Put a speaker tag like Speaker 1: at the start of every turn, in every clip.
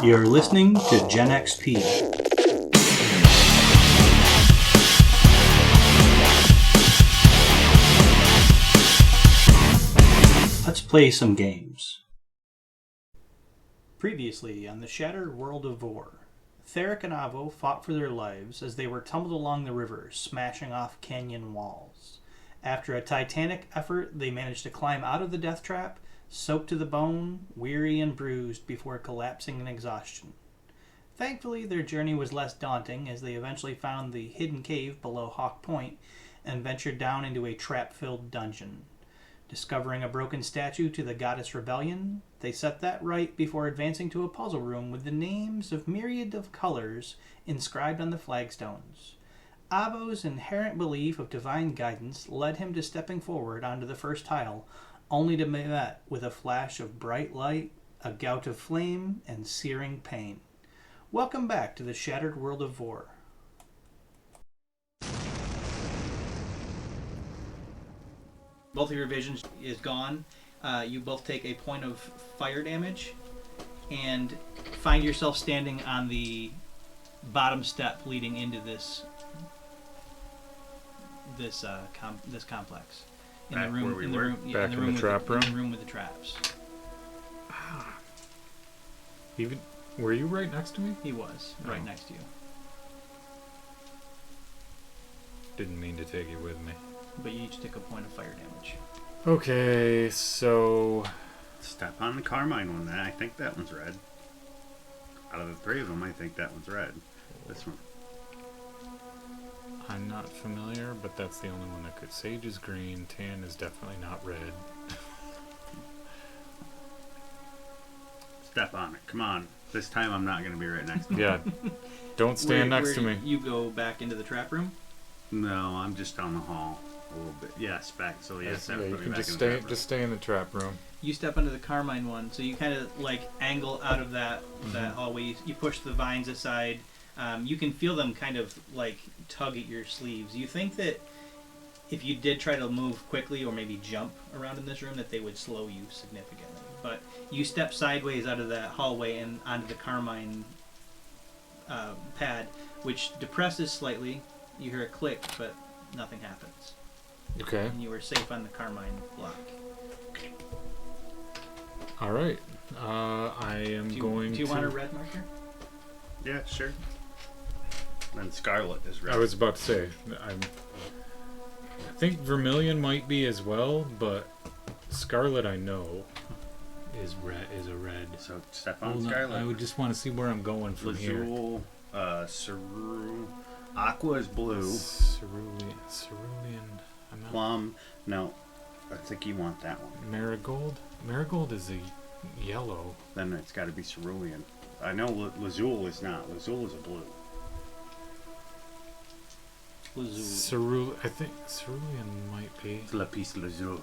Speaker 1: You're listening to Gen XP. Let's play some games. Previously on the shattered world of Voar, Theric and Avo fought for their lives as they were tumbled along the river, smashing off canyon walls. After a titanic effort, they managed to climb out of the death trap, soaked to the bone, weary and bruised before collapsing in exhaustion. Thankfully, their journey was less daunting as they eventually found the hidden cave below Hawk Point and ventured down into a trap-filled dungeon. Discovering a broken statue to the goddess Rebellion, they set that right before advancing to a puzzle room with the names of myriad of colors inscribed on the flagstones. Avo's inherent belief of divine guidance led him to stepping forward onto the first tile, only to be met with a flash of bright light, a gout of flame, and searing pain. Welcome back to the shattered world of Voar. Both of your vision is gone. You both take a point of fire damage and find yourself standing on the bottom step leading into this complex. In the room with the traps.
Speaker 2: Even were you right next to me?
Speaker 1: He was right next to you.
Speaker 2: Didn't mean to take you with me.
Speaker 1: But you each took a point of fire damage.
Speaker 2: Okay, so
Speaker 3: Step on the Carmine one. I think that one's red. Out of the three of them, I think that one's red. This one.
Speaker 2: I'm not familiar, but that's the only one that could. Sage is green, tan is definitely not red.
Speaker 3: Step on it. Come on. This time I'm not going to be right next to you.
Speaker 2: Yeah, don't stand next to me.
Speaker 1: You go back into the trap room?
Speaker 3: No, I'm just down the hall a little bit. Yes, back. So yes,
Speaker 2: Yeah,
Speaker 3: that
Speaker 2: you
Speaker 3: would be
Speaker 2: can
Speaker 3: back
Speaker 2: just
Speaker 3: in the trap
Speaker 2: just stay in the trap room.
Speaker 1: You step into the Carmine one, so you kind of like angle out of that hallway. You push the vines aside. You can feel them kind of like tug at your sleeves. You think that if you did try to move quickly or maybe jump around in this room, that they would slow you significantly. But you step sideways out of that hallway and onto the Carmine pad, which depresses slightly. You hear a click, but nothing happens.
Speaker 2: Okay.
Speaker 1: And you are safe on the Carmine block.
Speaker 2: All right. I am going to...
Speaker 1: Do you want a red marker?
Speaker 3: Yeah, sure. And Scarlet is red.
Speaker 2: I was about to say, I think Vermilion might be as well, but Scarlet I know is a red.
Speaker 3: So step on Scarlet.
Speaker 2: I would just want to see where I'm going from here.
Speaker 3: Cerulean. Aqua is blue.
Speaker 2: Cerulean. I'm not...
Speaker 3: Plum. No, I think you want that one.
Speaker 2: Marigold. Marigold is a yellow.
Speaker 3: Then it's got to be cerulean. I know Lazul is not. Lazul is a blue.
Speaker 1: Lazuli.
Speaker 2: I think cerulean might be.
Speaker 3: Lapis Lazuli.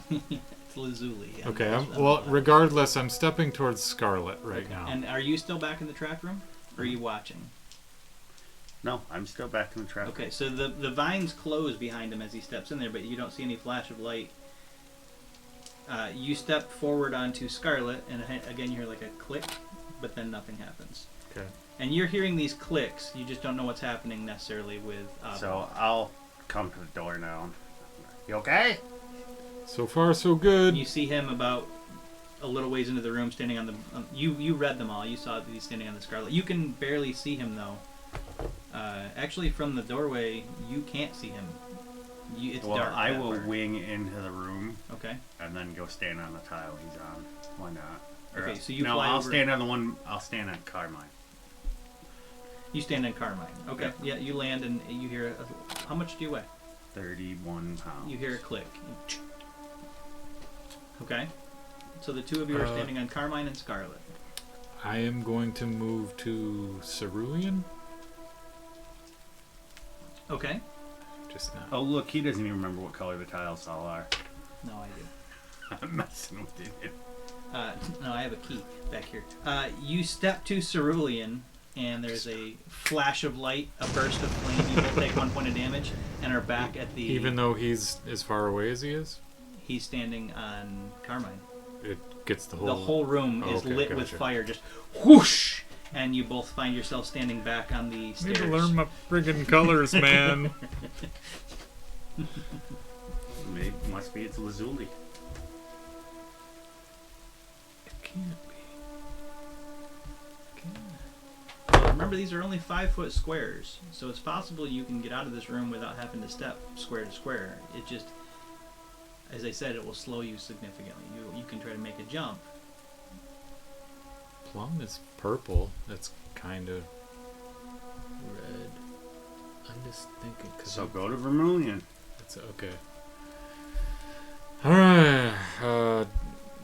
Speaker 1: It's Lazuli. Yeah.
Speaker 2: Okay. Regardless, I'm stepping towards Scarlet right now.
Speaker 1: And are you still back in the trap room, or are you watching?
Speaker 3: No, I'm still back in the trap.
Speaker 1: Okay, so the vines close behind him as he steps in there, but you don't see any flash of light. You step forward onto Scarlet, and again you hear like a click, but then nothing happens.
Speaker 2: Okay.
Speaker 1: And you're hearing these clicks, you just don't know what's happening necessarily with Avo.
Speaker 3: So I'll come to the door now. You okay?
Speaker 2: So far, so good.
Speaker 1: You see him about a little ways into the room, standing on the... You read them all. You saw that he's standing on the Scarlet. You can barely see him, though. Actually, from the doorway, you can't see him. It's dark.
Speaker 3: I will wing into the room.
Speaker 1: Okay.
Speaker 3: And then go stand on the tile he's on. Why not?
Speaker 1: Okay, so you
Speaker 3: no,
Speaker 1: fly
Speaker 3: I'll
Speaker 1: over...
Speaker 3: stand on the one. I'll stand on Carmine.
Speaker 1: You stand on Carmine. Okay. Yeah, you land and you hear... How much do you weigh?
Speaker 3: 31 pounds.
Speaker 1: You hear a click. Okay. So the two of you are standing on Carmine and Scarlet.
Speaker 2: I am going to move to Cerulean.
Speaker 1: Okay.
Speaker 2: Just now.
Speaker 3: Oh, look, he doesn't even remember what color the tiles all are.
Speaker 1: No, I do.
Speaker 3: I'm messing with you.
Speaker 1: No, I have a key back here. You step to Cerulean, and there's a flash of light, a burst of flame. You both take 1 point of damage, and are back at the...
Speaker 2: Even though he's as far away as he is?
Speaker 1: He's standing on Carmine.
Speaker 2: it gets the whole...
Speaker 1: The whole room is
Speaker 2: okay,
Speaker 1: lit with
Speaker 2: gotcha.
Speaker 1: fire, just whoosh! And you both find yourself standing back on the
Speaker 2: I need
Speaker 1: stairs.
Speaker 2: to learn my friggin' colors, man.
Speaker 3: Maybe, must be it's Lazuli.
Speaker 2: It can't be.
Speaker 1: Well, remember, these are only 5-foot squares, so it's possible you can get out of this room without having to step square to square. It just, as I said, it will slow you significantly. You can try to make a jump.
Speaker 2: Plum is purple. That's kind of red. I'm just thinking...
Speaker 3: So go to Vermilion.
Speaker 2: It's okay. Alright.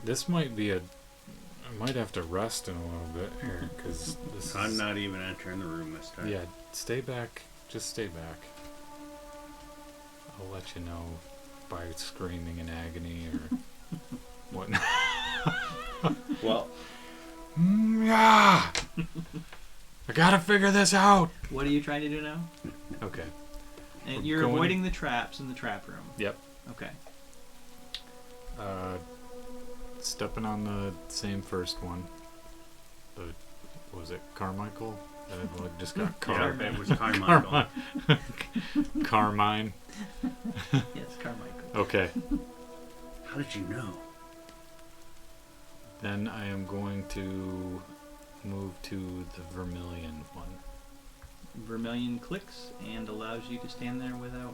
Speaker 2: This might be a... I might have to rest in a little bit here, because this
Speaker 3: I'm
Speaker 2: is...
Speaker 3: not even entering the room this time.
Speaker 2: Yeah, stay back. Just stay back. I'll let you know by screaming in agony or whatnot.
Speaker 3: Well,
Speaker 2: Yeah! I gotta figure this out!
Speaker 1: What are you trying to do now?
Speaker 2: Okay.
Speaker 1: And
Speaker 2: We're
Speaker 1: you're
Speaker 2: going-
Speaker 1: avoiding the traps in the trap room.
Speaker 2: Yep.
Speaker 1: Okay.
Speaker 2: Stepping on the same first one. The... What was it? Carmichael? Just got
Speaker 3: yeah, it was Carmichael.
Speaker 2: Carmine.
Speaker 1: Yes, Carmichael.
Speaker 2: Okay.
Speaker 3: How did you know?
Speaker 2: Then I am going to move to the Vermilion one.
Speaker 1: Vermilion clicks and allows you to stand there without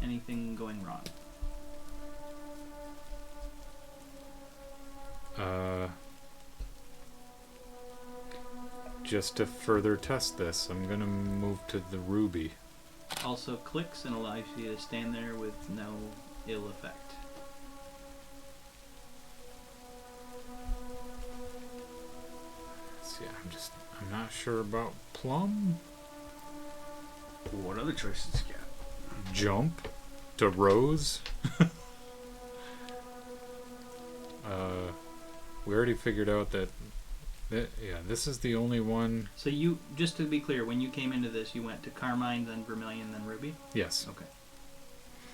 Speaker 1: anything going wrong.
Speaker 2: Just to further test this, I'm gonna move to the Ruby.
Speaker 1: Also clicks and allows you to stand there with no ill effect.
Speaker 2: See, I'm not sure about Plum.
Speaker 3: What other choices you got?
Speaker 2: Jump to Rose. We already figured out that yeah, this is the only one.
Speaker 1: So you, just to be clear, when you came into this, you went to Carmine, then Vermilion, then Ruby?
Speaker 2: Yes,
Speaker 1: Okay.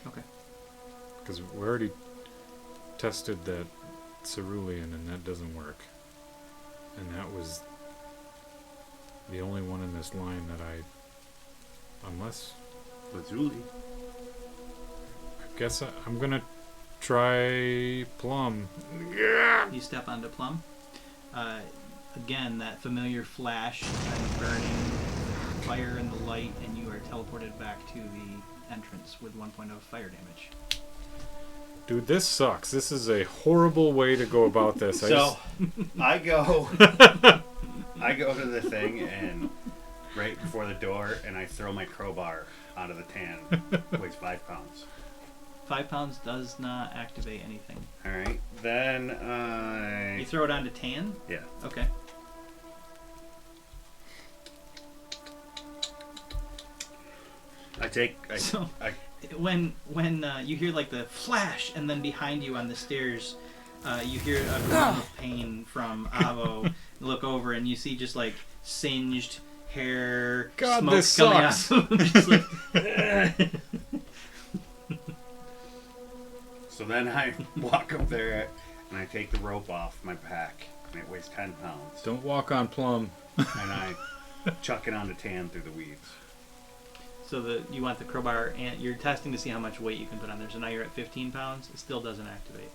Speaker 1: Okay.
Speaker 2: because we already tested that cerulean and that doesn't work. And that was the only one in this line that unless,
Speaker 3: Lazuli.
Speaker 2: I guess I'm gonna try Plum.
Speaker 1: You step onto Plum. Again, that familiar flash and burning fire in the light, and you are teleported back to the entrance with 1 point of fire damage.
Speaker 2: Dude, this sucks. This is a horrible way to go about this.
Speaker 3: I go to the thing and right before the door, and I throw my crowbar out of the tan. Weighs 5 pounds.
Speaker 1: 5 pounds does not activate anything.
Speaker 3: All right, then
Speaker 1: You throw it onto tan?
Speaker 3: yeah.
Speaker 1: Okay. So when you hear like the flash, and then behind you on the stairs, you hear a groan of pain from Avo. Look over and you see just like singed hair,
Speaker 2: God,
Speaker 1: smoke
Speaker 2: this
Speaker 1: coming
Speaker 2: sucks.
Speaker 1: out. Just like,
Speaker 3: So then I walk up there and I take the rope off my pack, and it weighs 10 pounds,
Speaker 2: Don't walk on Plum.
Speaker 3: and I chuck it onto tan through the weeds.
Speaker 1: so you want the crowbar, and you're testing to see how much weight you can put on there. So now you're at 15 pounds. It still doesn't activate.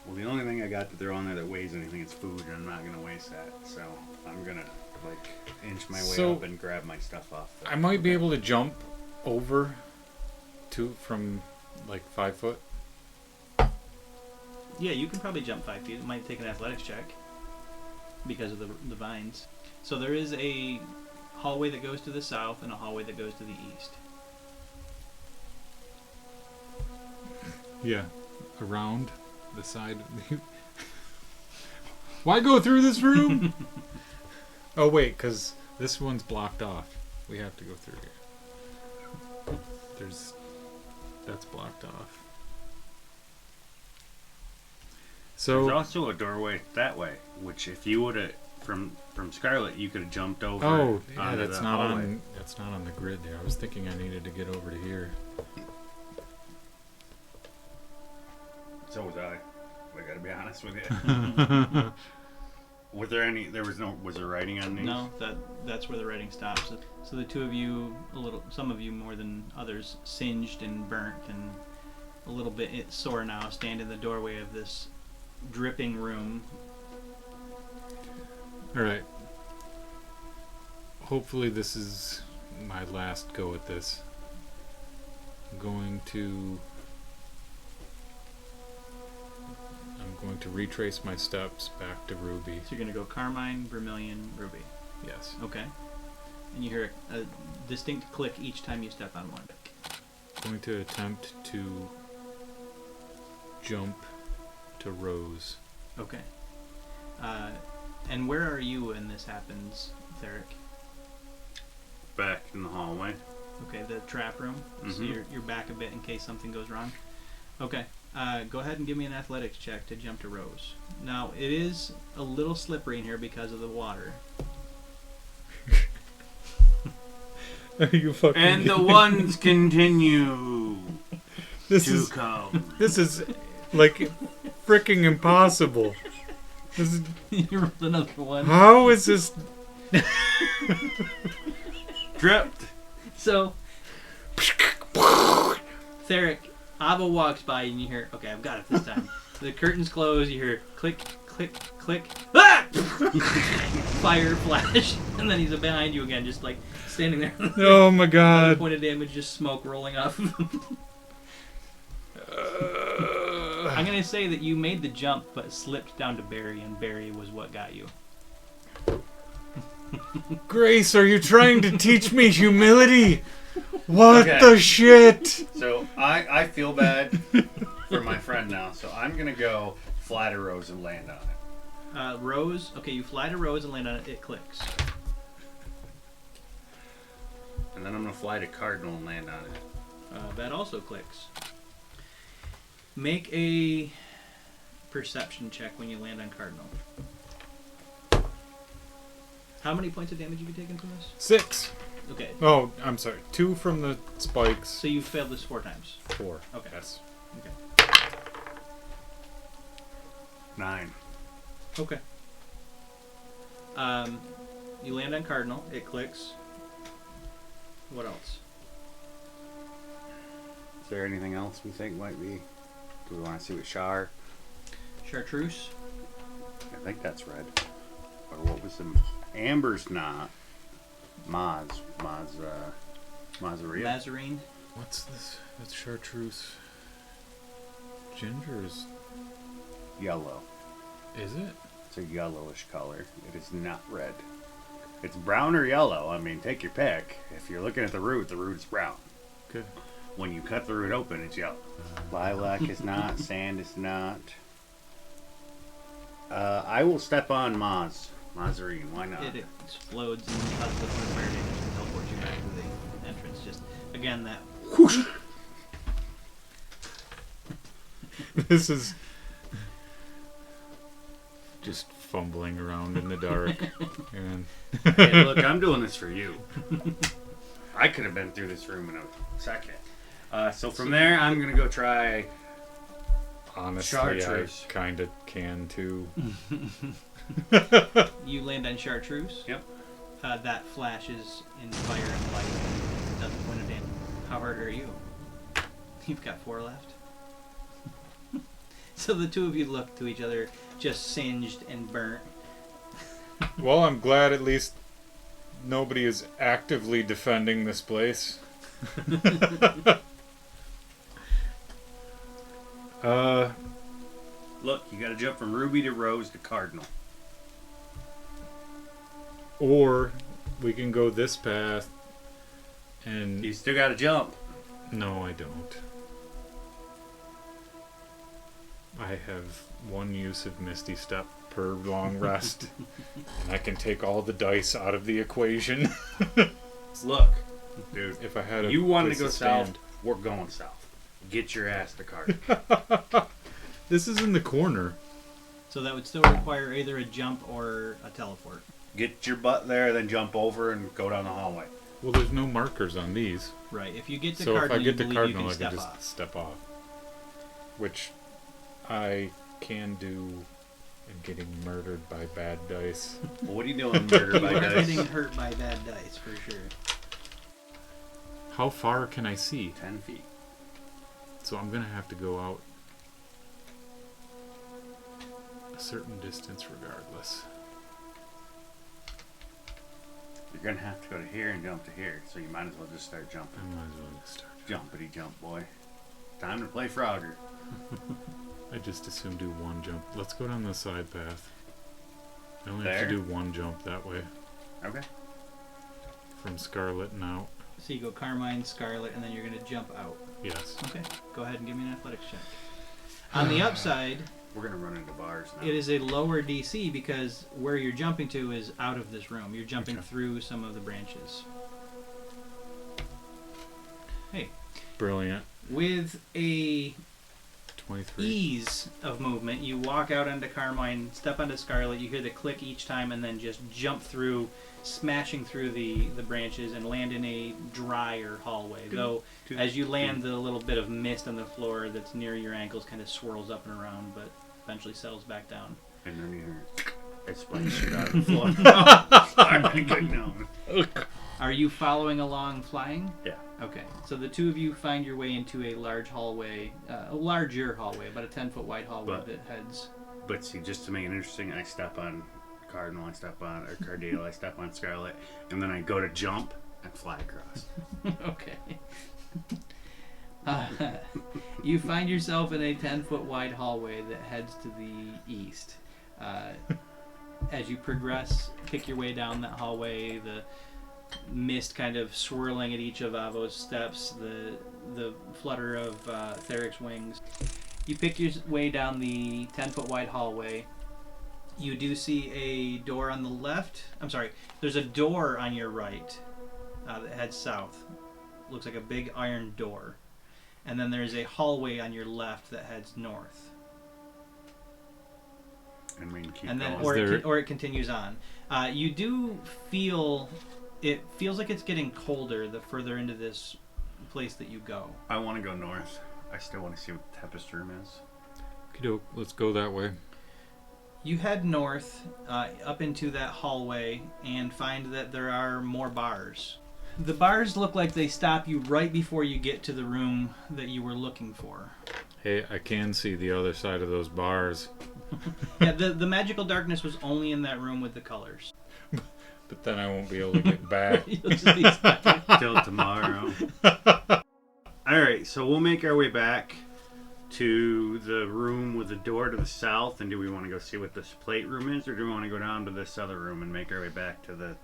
Speaker 3: Well, the only thing I got to throw on there that weighs anything is food, and I'm not gonna waste that. So I'm gonna like inch my way
Speaker 2: So-
Speaker 3: up and grab my stuff off.
Speaker 2: I might be able to jump over from like 5 foot.
Speaker 1: Yeah, you can probably jump 5 feet. It might take an athletics check because of the vines. So there is a hallway that goes to the south and a hallway that goes to the east.
Speaker 2: Yeah, around the side. Why go through this room? Oh wait, because this one's blocked off. We have to go through here. That's blocked off.
Speaker 3: There's
Speaker 2: So
Speaker 3: also a doorway that way, which if you would have from Scarlet, you could have jumped over.
Speaker 2: oh yeah,
Speaker 3: onto
Speaker 2: that's
Speaker 3: the
Speaker 2: not
Speaker 3: hallway.
Speaker 2: on the grid there. I was thinking I needed to get over to here.
Speaker 3: So was I. I gotta be honest with you. Was there any? Was there writing on these?
Speaker 1: No, that's where the writing stops. So the two of you, some of you more than others, singed and burnt and a little bit sore now, stand in the doorway of this dripping room.
Speaker 2: All right. Hopefully this is my last go at this. I'm going to retrace my steps back to Ruby.
Speaker 1: So you're going to go Carmine, Vermilion, Ruby.
Speaker 2: Yes.
Speaker 1: Okay. And you hear a distinct click each time you step on one.
Speaker 2: I'm going to attempt to jump to Rose.
Speaker 1: Okay. And where are you when this happens, Theric?
Speaker 3: Back in the hallway.
Speaker 1: Okay, the trap room. So you're back a bit in case something goes wrong. Okay. Go ahead and give me an athletics check to jump to Rose. Now, it is a little slippery in here because of the water.
Speaker 2: Are you fucking
Speaker 3: And the ones continue to come.
Speaker 2: This is like freaking impossible. This is,
Speaker 1: You rolled another one.
Speaker 2: how is this?
Speaker 3: Tripped.
Speaker 1: So, Theric, Avo walks by and you hear, okay, I've got it this time. The curtains close, you hear click, click, click. Ah! Fire flash, and then he's behind you again, just like standing there.
Speaker 2: Oh my
Speaker 1: Another
Speaker 2: god.
Speaker 1: point of damage, just smoke rolling off of him. I'm going to say that you made the jump, but slipped down to Barry, and Barry was what got you.
Speaker 2: Grace, are you trying to teach me humility? What
Speaker 3: Okay.
Speaker 2: the shit?
Speaker 3: So I feel bad for my friend now. So I'm gonna go fly to Rose and land on it.
Speaker 1: Rose, okay, you fly to Rose and land on it, it clicks.
Speaker 3: And then I'm gonna fly to Cardinal and land on it.
Speaker 1: That also clicks. Make a perception check when you land on Cardinal. How many points of damage have you taken from this?
Speaker 2: 6.
Speaker 1: Okay,
Speaker 2: Oh, I'm sorry. 2 from the spikes.
Speaker 1: so you've failed this 4 times.
Speaker 2: 4.
Speaker 1: Okay.
Speaker 2: Yes.
Speaker 1: Okay.
Speaker 3: 9.
Speaker 1: Okay. You land on Cardinal, it clicks. What else?
Speaker 3: Is there anything else we think might be? Do we want to see what Char?
Speaker 1: Chartreuse?
Speaker 3: I think that's red. Or what was the Amber's not. Mazaria.
Speaker 1: Mazarine?
Speaker 2: What's this? That's chartreuse. Ginger is...
Speaker 3: Yellow.
Speaker 2: Is it?
Speaker 3: It's a yellowish color. It is not red. It's brown or yellow. I mean, take your pick. If you're looking at the root's brown.
Speaker 2: Good.
Speaker 3: When you cut the root open, it's yellow. Lilac is not. Sand is not. I will step on Mazarine. Why not?
Speaker 1: It explodes and causes the fire damage and teleports you back to the entrance. Just, again, that whoosh.
Speaker 2: This is... just fumbling around in the dark. And
Speaker 3: Hey, look, I'm doing this for you. I could have been through this room in a second. So from there, I'm going to go try...
Speaker 2: honestly,
Speaker 3: Chartreuse.
Speaker 2: I kind of can too.
Speaker 1: You land on Chartreuse.
Speaker 3: Yep.
Speaker 1: That flashes in fire and light and does a point of damage. How hard are you? You've got 4 left. So the two of you look to each other, just singed and burnt.
Speaker 2: Well, I'm glad at least nobody is actively defending this place.
Speaker 3: Look, you got to jump from Ruby to Rose to Cardinal.
Speaker 2: Or we can go this path and...
Speaker 3: You still got to jump.
Speaker 2: No, I don't. I have 1 use of Misty Step per long rest. And I can take all the dice out of the equation.
Speaker 3: Look, dude,
Speaker 2: If I had a
Speaker 3: you wanted
Speaker 2: place
Speaker 3: to go
Speaker 2: stand.
Speaker 3: south, we're going south. Get your ass to Cardinal.
Speaker 2: This is in the corner.
Speaker 1: So that would still require either a jump or a teleport.
Speaker 3: Get your butt there, then jump over and go down the hallway.
Speaker 2: Well, there's no markers on these.
Speaker 1: Right. If you get to
Speaker 2: So if
Speaker 1: Cardinal,
Speaker 2: I get to
Speaker 1: you believe
Speaker 2: Cardinal,
Speaker 1: you
Speaker 2: I
Speaker 1: can
Speaker 2: can
Speaker 1: step
Speaker 2: just
Speaker 1: off.
Speaker 2: step off. Which I can do getting murdered by bad dice.
Speaker 3: Well, what are you doing, murdered by
Speaker 1: You are
Speaker 3: dice?
Speaker 1: getting hurt by bad dice, for sure.
Speaker 2: How far can I see?
Speaker 3: 10 feet.
Speaker 2: So I'm going to have to go out a certain distance regardless.
Speaker 3: You're going to have to go to here and jump to here, so you might as well just start jumping.
Speaker 2: I might as well just start.
Speaker 3: Jumpity jump, boy. Time to play Frogger.
Speaker 2: I just assume do one jump. Let's go down the side path. I only have
Speaker 3: There?
Speaker 2: to do one jump that way.
Speaker 3: Okay.
Speaker 2: From Scarlet and out.
Speaker 1: So you go Carmine, Scarlet, and then you're going to jump out.
Speaker 2: Yes.
Speaker 1: Okay, go ahead and give me an athletics check. On the upside,
Speaker 3: We're going to run into bars now.
Speaker 1: it is a lower DC because where you're jumping to is out of this room. You're jumping
Speaker 2: Okay.
Speaker 1: through some of the branches. Hey,
Speaker 2: Brilliant.
Speaker 1: with a
Speaker 2: 23.
Speaker 1: ease of movement, you walk out onto Carmine, step onto Scarlet, you hear the click each time, and then just jump through, smashing through the branches and land in a drier hallway. Though, as you land, the little bit of mist on the floor that's near your ankles kind of swirls up and around, but eventually settles back down.
Speaker 3: And then you hear it splash shoot out of the floor. No, sorry, good gnome.
Speaker 1: Are you following along flying?
Speaker 3: Yeah.
Speaker 1: Okay, so the two of you find your way into a large hallway, a larger hallway, about a 10-foot wide hallway
Speaker 3: But-
Speaker 1: that heads...
Speaker 3: But see, just to make it interesting, I step on Cardinal, I step on, or Cardale, I step on Scarlet, and then I go to jump and fly across.
Speaker 1: Okay. You find yourself in a 10-foot wide hallway that heads to the east. As you progress, pick your way down that hallway, the mist kind of swirling at each of Avo's steps, the flutter of Theric's wings. You pick your way down the 10-foot wide hallway. You do see a door on the left. I'm sorry, there's a door on your right that heads south. Looks like a big iron door. And then there's a hallway on your left that heads north.
Speaker 3: And we can keep
Speaker 1: And then,
Speaker 3: going.
Speaker 1: or it continues on. You do feel, it feels like it's getting colder the further into this place that you go.
Speaker 3: I want to go north. I still want to see what the Tempest room is.
Speaker 2: Okey-doke, let's go that way.
Speaker 1: You head north up into that hallway and find that there are more bars. The bars look like they stop you right before you get to the room that you were looking for.
Speaker 2: Hey, I can see the other side of those bars.
Speaker 1: Yeah, the magical darkness was only in that room with the colors.
Speaker 2: But then I won't be able to get back.
Speaker 1: You'll just be stuck.
Speaker 3: Till tomorrow. Alright, so we'll make our way back to the room with the door to the south. And do we want to go see what this plate room is? Or do we want to go down to this other room and make our way back to the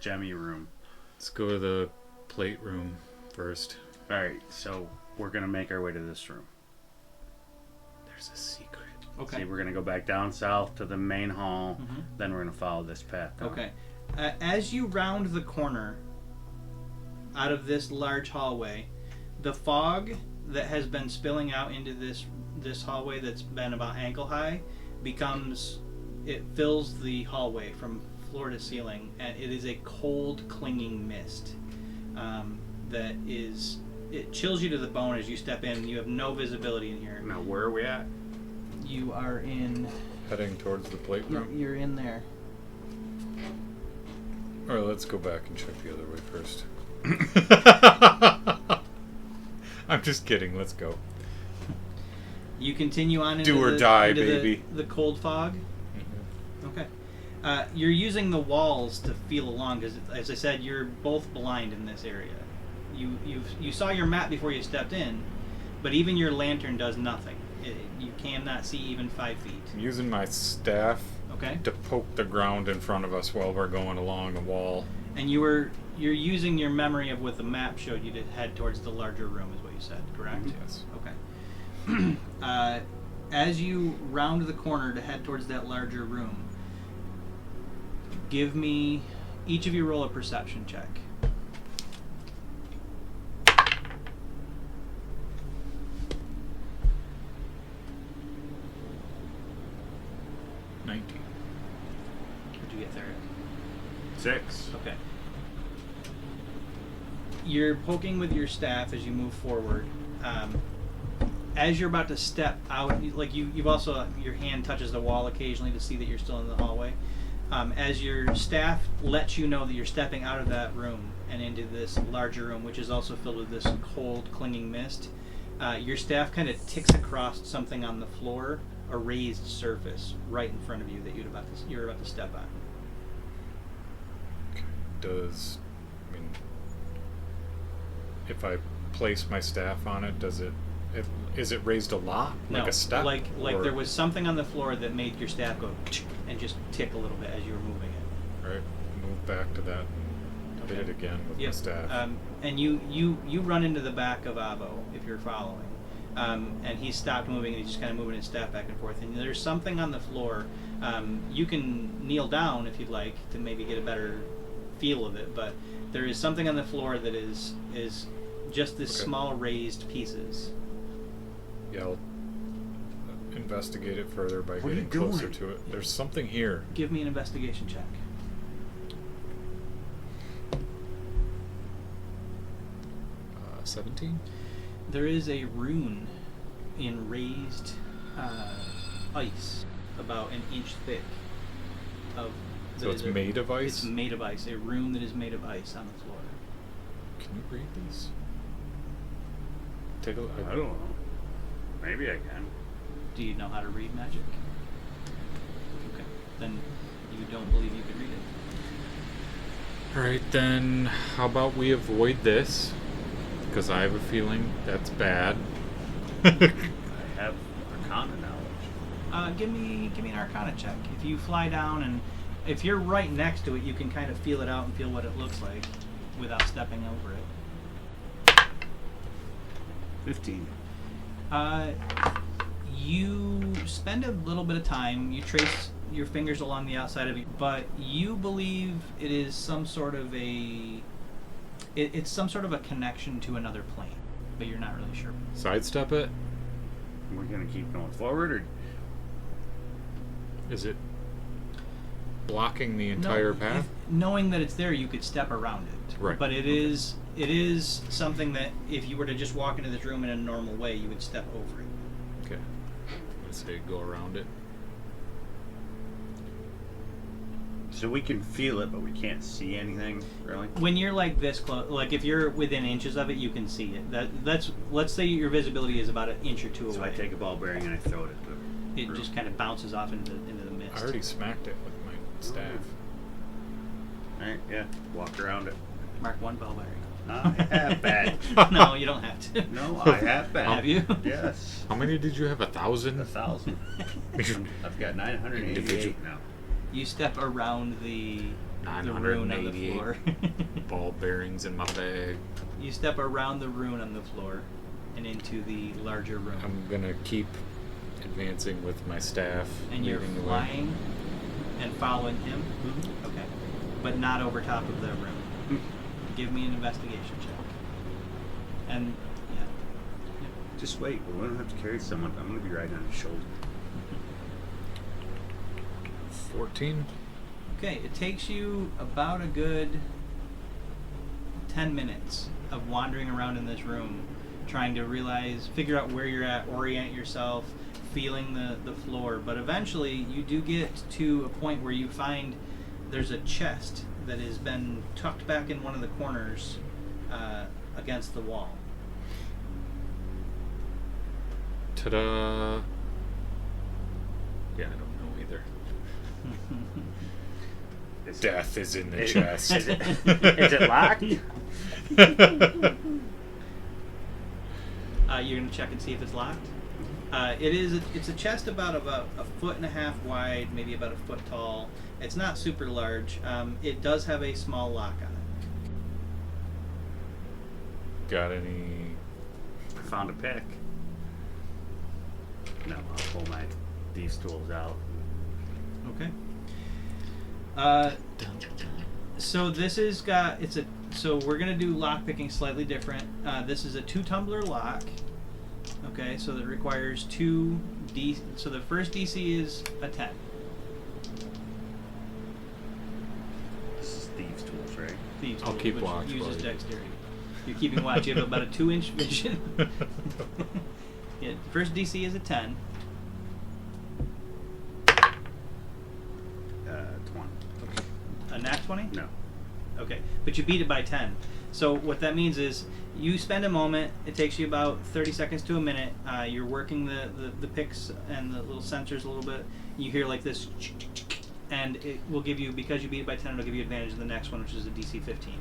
Speaker 3: gemmy room?
Speaker 2: Let's go to the plate room first.
Speaker 3: Alright, so we're going to make our way to this room.
Speaker 2: There's a secret.
Speaker 1: Okay.
Speaker 3: See, we're going to go back down south to the main hall.
Speaker 1: Mhm.
Speaker 3: Then we're going to follow this path down.
Speaker 1: Okay. As you round the corner out of this large hallway, the fog that has been spilling out into this hallway that's been about ankle high it fills the hallway from floor to ceiling, and it is a cold, clinging mist it chills you to the bone as you step in. You have no visibility in here.
Speaker 3: Now, where are we at?
Speaker 1: You are in.
Speaker 2: Heading towards the plate room.
Speaker 1: You're in there.
Speaker 2: Alright, let's go back and check the other way first. I'm just kidding, let's go.
Speaker 1: You continue on into
Speaker 2: Do or die,
Speaker 1: into
Speaker 2: baby.
Speaker 1: The cold fog. Okay. You're using the walls to feel along because, as I said, you're both blind in this area. You saw your map before you stepped in, but even your lantern does nothing. You cannot see even 5 feet.
Speaker 2: I'm using my staff
Speaker 1: Okay.
Speaker 2: to poke the ground in front of us while we're going along the wall.
Speaker 1: And you're using your memory of what the map showed you to head towards the larger room, is what you said, correct?
Speaker 2: Yes.
Speaker 1: Okay. As you round the corner to head towards that larger room, give me, each of you roll a perception check.
Speaker 2: 19.
Speaker 1: What'd you get, Theric?
Speaker 3: 6.
Speaker 1: Okay. You're poking with your staff as you move forward. as you're about to step out, like you've also, your hand touches the wall occasionally to see that you're still in the hallway. As your staff lets you know that you're stepping out of that room and into this larger room, which is also filled with this cold, clinging mist, your staff kind of ticks across something on the floor, a raised surface right in front of you that you're about to step on.
Speaker 2: Does, I mean, if I place my staff on it, is it raised a lot, like a step?
Speaker 1: Like there was something on the floor that made your staff go and just tick a little bit as you were moving it.
Speaker 2: Right. Move back to that. And hit it again with my staff.
Speaker 1: And you run into the back of Avo if you're following, and he stopped moving and he's just kind of moving his staff back and forth. And there's something on the floor. You can kneel down if you'd like to maybe get a better feel of it, but there is something on the floor that is just this small raised pieces.
Speaker 2: Yeah, I'll investigate it further by getting closer to it. There's something here.
Speaker 1: Give me an investigation check.
Speaker 2: 17?
Speaker 1: There is a rune in raised ice, about an inch thick.
Speaker 2: So it's made of ice?
Speaker 1: It's made of ice. A rune that is made of ice on the floor.
Speaker 2: Can you read these? Take a look.
Speaker 3: I don't know. Maybe I can.
Speaker 1: Do you know how to read magic? Okay. Then you don't believe you can read it.
Speaker 2: Alright, then how about we avoid this? Because I have a feeling that's bad.
Speaker 3: I have Arcana knowledge.
Speaker 1: Give me an Arcana check. If you fly down and if you're right next to it, you can kind of feel it out and feel what it looks like without stepping over it.
Speaker 3: 15.
Speaker 1: You spend a little bit of time. You trace your fingers along the outside of it, but you believe it is some sort of it's some sort of a connection to another plane, but you're not really sure.
Speaker 2: Sidestep it?
Speaker 3: We're gonna keep going forward, or
Speaker 2: is it blocking the entire path?
Speaker 1: Knowing that it's there, you could step around it.
Speaker 2: Right.
Speaker 1: But it is something that if you were to just walk into this room in a normal way, you would step over it.
Speaker 2: Okay. I'm gonna say go around it.
Speaker 3: so we can feel it, but we can't see anything, really?
Speaker 1: When you're like this close, like if you're within inches of it, you can see it. That's let's say your visibility is about an inch or two away.
Speaker 3: So I take a ball bearing and I throw it at the
Speaker 1: It
Speaker 3: room.
Speaker 1: just kind of bounces off into the mist.
Speaker 2: I already smacked it with my staff.
Speaker 3: Alright, yeah. Walk around it.
Speaker 1: Mark one bell bearing.
Speaker 3: I have badge.
Speaker 1: No, you don't have to.
Speaker 3: No, I have badge.
Speaker 1: Have you?
Speaker 3: Yes.
Speaker 2: How many did you have? 1,000?
Speaker 3: 1,000. I've got 988 now.
Speaker 1: You step around the rune on the
Speaker 2: 988
Speaker 1: floor.
Speaker 2: ball bearings in my bag.
Speaker 1: You step around the rune on the floor and into the larger room.
Speaker 2: I'm gonna keep advancing with my staff.
Speaker 1: And you're
Speaker 2: leading the way.
Speaker 1: flying and following him?
Speaker 3: Mm-hmm.
Speaker 1: Okay. But not over top of the room. Give me an investigation check. And, yeah.
Speaker 3: Just wait. We don't have to carry someone. I'm going to be right on his shoulder.
Speaker 2: 14.
Speaker 1: Okay, it takes you about a good 10 minutes of wandering around in this room, trying to figure out where you're at, orient yourself, feeling the floor. But eventually, you do get to a point where you find there's a chest that has been tucked back in one of the corners against the wall.
Speaker 2: Ta-da! Yeah, I don't know either. Death is in the chest.
Speaker 3: Is it locked?
Speaker 1: You're going to check and see if it's locked? It's a chest about a foot and a half wide, maybe about a foot tall. It's not super large. It does have a small lock on it.
Speaker 2: Got any?
Speaker 3: I found a pick. No, I'll pull my thieves' tools out.
Speaker 1: Okay. So this is so we're gonna do lock picking slightly different. This is a 2-tumbler lock. Okay, so that requires 2 D. So the first DC is a 10.
Speaker 3: This is thieves' tools, right?
Speaker 1: Thieves
Speaker 2: I'll
Speaker 1: tool,
Speaker 2: keep
Speaker 1: which
Speaker 2: watch,
Speaker 1: uses
Speaker 2: buddy.
Speaker 1: dexterity. You're keeping watch. You have about a 2-inch vision. Yeah, first DC is a 10.
Speaker 3: 20.
Speaker 1: A nat 20?
Speaker 3: No.
Speaker 1: Okay, but you beat it by 10. So what that means is you spend a moment. It takes you about 30 seconds to a minute. You're working the picks and the little sensors a little bit. You hear like this, and it will give you, because you beat it by 10, it'll give you advantage in the next one, which is a DC 15.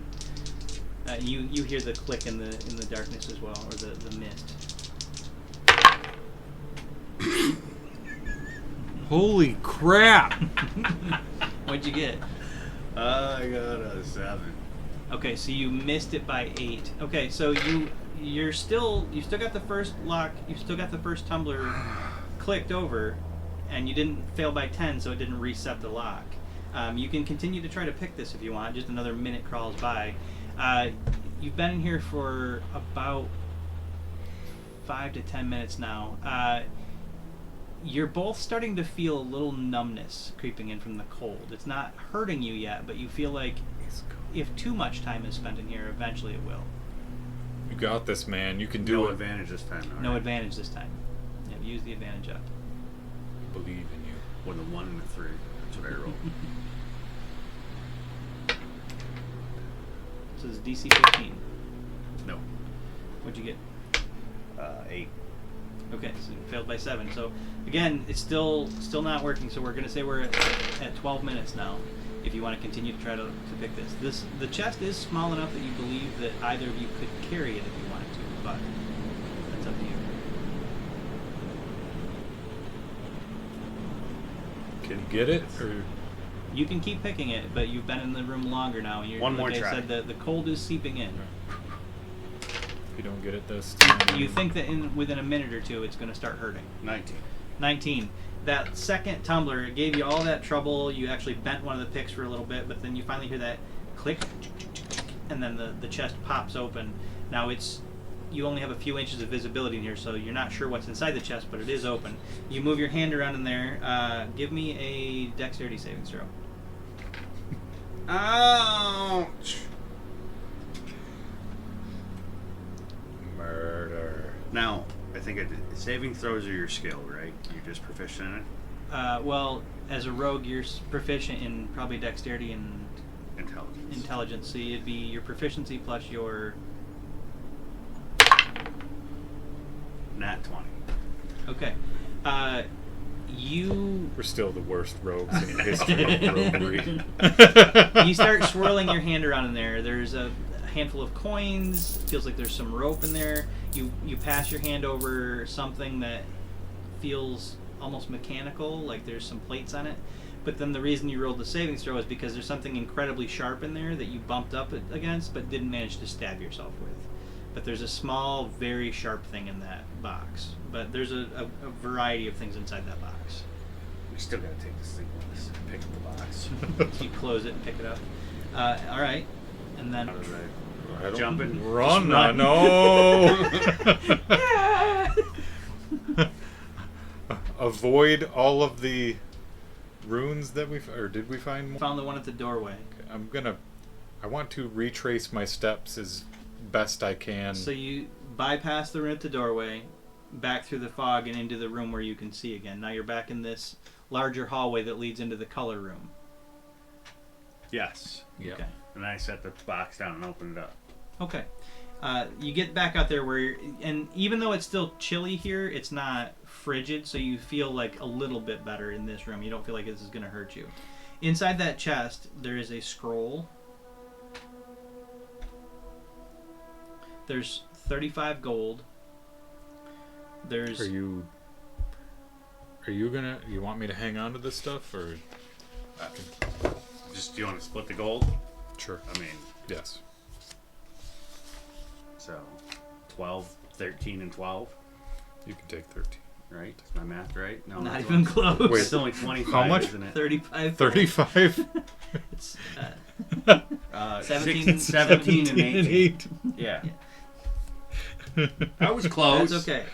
Speaker 1: You hear the click in the darkness as well, or the mist.
Speaker 2: Holy crap!
Speaker 1: What'd you get?
Speaker 3: I got a 7.
Speaker 1: Okay, so you missed it by 8. Okay, so you still got the first lock, you still got the first tumbler clicked over, and you didn't fail by 10, so it didn't reset the lock. You can continue to try to pick this if you want. Just another minute crawls by. You've been in here for about 5 to 10 minutes now. You're both starting to feel a little numbness creeping in from the cold. It's not hurting you yet, but you feel like if too much time is spent in here, eventually it will.
Speaker 2: You got this, man. You can do
Speaker 3: No
Speaker 2: it.
Speaker 3: advantage this time.
Speaker 1: No advantage this time. Yeah, use the advantage up.
Speaker 2: Believe in you.
Speaker 3: With a 1 and a 3. That's what I rolled.
Speaker 1: So it's DC 15.
Speaker 3: No.
Speaker 1: What'd you get?
Speaker 3: 8.
Speaker 1: Okay, so you failed by 7. So again, it's still not working. So we're going to say we're at 12 minutes now. If you want to continue to try to pick this, the chest is small enough that you believe that either of you could carry it if you wanted to, but that's up to you.
Speaker 2: Can you get it? Or
Speaker 1: You can keep picking it, but you've been in the room longer now, and
Speaker 3: One more
Speaker 1: like I
Speaker 3: try.
Speaker 1: said, the cold is seeping in.
Speaker 2: if you don't get it this time,
Speaker 1: You think that within a minute or two, it's going to start hurting.
Speaker 3: 19.
Speaker 1: 19. That second tumbler, it gave you all that trouble. You actually bent one of the picks for a little bit, but then you finally hear that click, and then the chest pops open. Now you only have a few inches of visibility in here, so you're not sure what's inside the chest, but it is open. You move your hand around in there. Give me a dexterity saving throw.
Speaker 3: Ouch!
Speaker 2: murder.
Speaker 3: Now, I think saving throws are your skill, right? You're just proficient in it?
Speaker 1: Well, as a rogue, you're proficient in probably dexterity and
Speaker 3: Intelligence.
Speaker 1: So it'd be your proficiency plus your...
Speaker 3: Nat 20.
Speaker 1: Okay.
Speaker 2: We're still the worst rogues in the history of roguery.
Speaker 1: You start swirling your hand around in there. There's a handful of coins. It feels like there's some rope in there. You pass your hand over something that feels almost mechanical, like there's some plates on it. But then the reason you rolled the savings throw is because there's something incredibly sharp in there that you bumped up against but didn't manage to stab yourself with. But there's a small, very sharp thing in that box. But there's a variety of things inside that box.
Speaker 3: We still gotta take this thing with us. Pick up the box.
Speaker 1: So you close it and pick it up. All right. And then...
Speaker 3: How does that...
Speaker 2: I don't
Speaker 3: Jumping.
Speaker 2: Run,
Speaker 3: Just run.
Speaker 2: no! Avoid all of the runes that did we find more?
Speaker 1: Found the one at the doorway.
Speaker 2: I want to retrace my steps as best I can.
Speaker 1: So you bypass the room at the doorway, back through the fog and into the room where you can see again. Now you're back in this larger hallway that leads into the color room.
Speaker 3: Yes.
Speaker 2: Yeah.
Speaker 1: Okay.
Speaker 3: And I set the box down and opened it up.
Speaker 1: Okay. You get back out there and even though it's still chilly here, it's not frigid, so you feel like a little bit better in this room. You don't feel like this is going to hurt you. Inside that chest, there is a scroll. There's 35 gold. There's...
Speaker 2: You want me to hang on to this stuff, or?
Speaker 3: Just, do you want to split the gold?
Speaker 2: Sure.
Speaker 3: I mean,
Speaker 2: Yes.
Speaker 3: so 12, 13, and 12,
Speaker 2: You can take 13.
Speaker 3: right? Is my math right? No,
Speaker 1: Not
Speaker 3: that's
Speaker 1: even
Speaker 3: what-
Speaker 1: close.
Speaker 2: Wait.
Speaker 3: It's only 25,
Speaker 2: How much?
Speaker 3: isn't it?
Speaker 1: 35.
Speaker 2: 35?
Speaker 1: It's,
Speaker 3: 17, 17 and 18. Yeah. That was close.
Speaker 1: That's okay.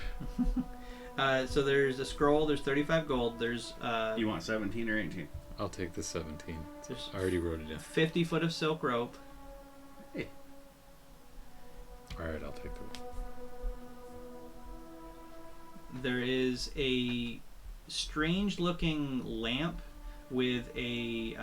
Speaker 1: So there's a scroll. There's 35 gold. There's
Speaker 3: You want 17 or 18?
Speaker 2: I'll take the 17.
Speaker 1: There's
Speaker 2: I already wrote it in.
Speaker 1: 50 foot of silk rope.
Speaker 3: Hey.
Speaker 2: Alright, I'll take the...
Speaker 1: there is a strange-looking lamp with a.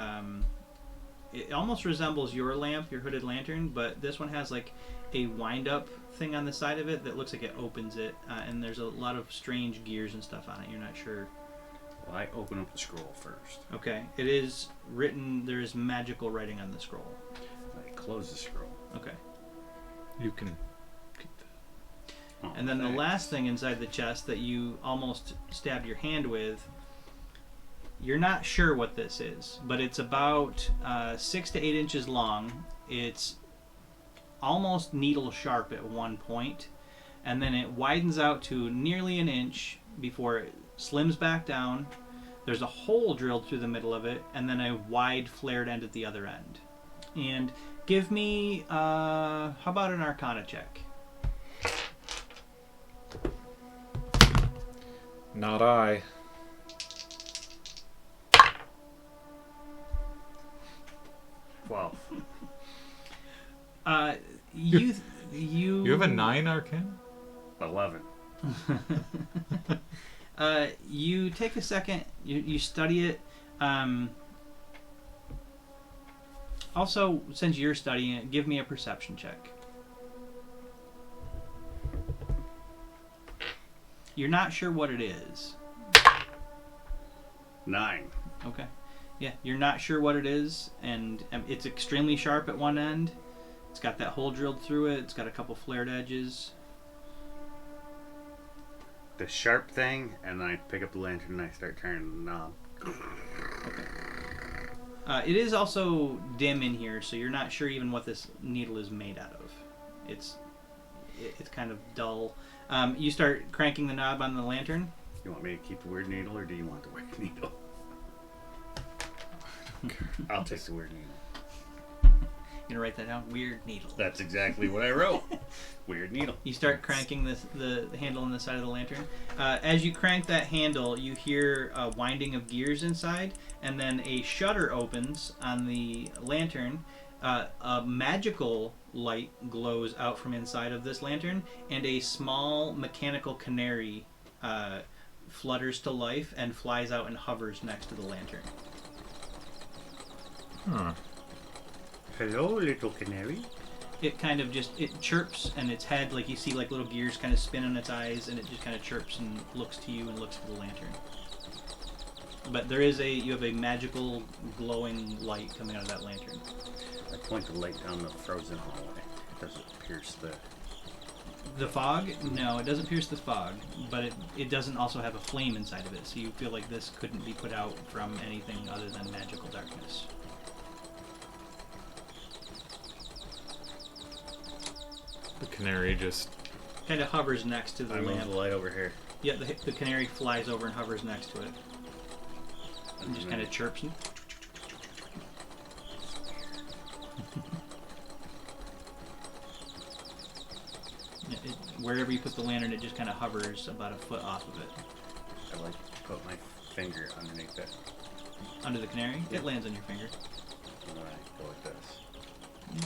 Speaker 1: It almost resembles your lamp, your hooded lantern, but this one has like a wind-up thing on the side of it that looks like it opens it, and there's a lot of strange gears and stuff on it. You're not sure.
Speaker 3: Well, I open up the scroll first.
Speaker 1: Okay, it is written. There is magical writing on the scroll.
Speaker 3: I close the scroll.
Speaker 1: Okay.
Speaker 2: You can.
Speaker 3: Oh,
Speaker 1: And then
Speaker 3: thanks.
Speaker 1: the last thing inside the chest that you almost stabbed your hand with, you're not sure what this is, but it's about 6 to 8 inches long. It's almost needle sharp at one point, and then it widens out to nearly an inch before it slims back down. There's a hole drilled through the middle of it, and then a wide flared end at the other end. And give me, how about an Arcana check?
Speaker 2: Not I.
Speaker 3: Well,
Speaker 1: You
Speaker 2: You have a 9 arcane?
Speaker 3: 11.
Speaker 1: You take a second. You study it. Also, since you're studying it, give me a perception check. You're not sure what it is.
Speaker 3: 9.
Speaker 1: Okay. Yeah, you're not sure what it is, and it's extremely sharp at one end. It's got that hole drilled through it. It's got a couple flared edges.
Speaker 3: The sharp thing, and then I pick up the lantern and I start turning the knob.
Speaker 1: It is also dim in here, so you're not sure even what this needle is made out of. It's kind of dull. You start cranking the knob on the lantern.
Speaker 3: You want me to keep the weird needle, or do you want the weird needle? I'll take the weird needle.
Speaker 1: You gonna write that down? Weird needle.
Speaker 3: That's exactly what I wrote. Weird needle.
Speaker 1: You start cranking the handle on the side of the lantern. As you crank that handle, you hear a winding of gears inside, and then a shutter opens on the lantern. A magical light glows out from inside of this lantern, and a small mechanical canary flutters to life and flies out and hovers next to the lantern.
Speaker 2: Huh.
Speaker 3: Hello, little canary.
Speaker 1: It kind of just, it chirps, and its head, like you see like little gears kind of spin on its eyes, and it just kind of chirps and looks to you and looks to the lantern. But you have a magical glowing light coming out of that lantern.
Speaker 3: I point the light down the frozen hallway. Does it pierce
Speaker 1: The fog? No, it doesn't pierce the fog, but it doesn't also have a flame inside of it, so you feel like this couldn't be put out from anything other than magical darkness.
Speaker 2: The canary just.
Speaker 1: Kind of hovers next to the
Speaker 3: I move
Speaker 1: lamp.
Speaker 3: the light over here.
Speaker 1: Yeah, the canary flies over and hovers next to it. And just kind of chirps. Wherever you put the lantern, it just kind of hovers about a foot off of it.
Speaker 3: I like to put my finger underneath it.
Speaker 1: Under the canary?
Speaker 3: Yeah.
Speaker 1: It lands on your finger.
Speaker 3: And then I go like this.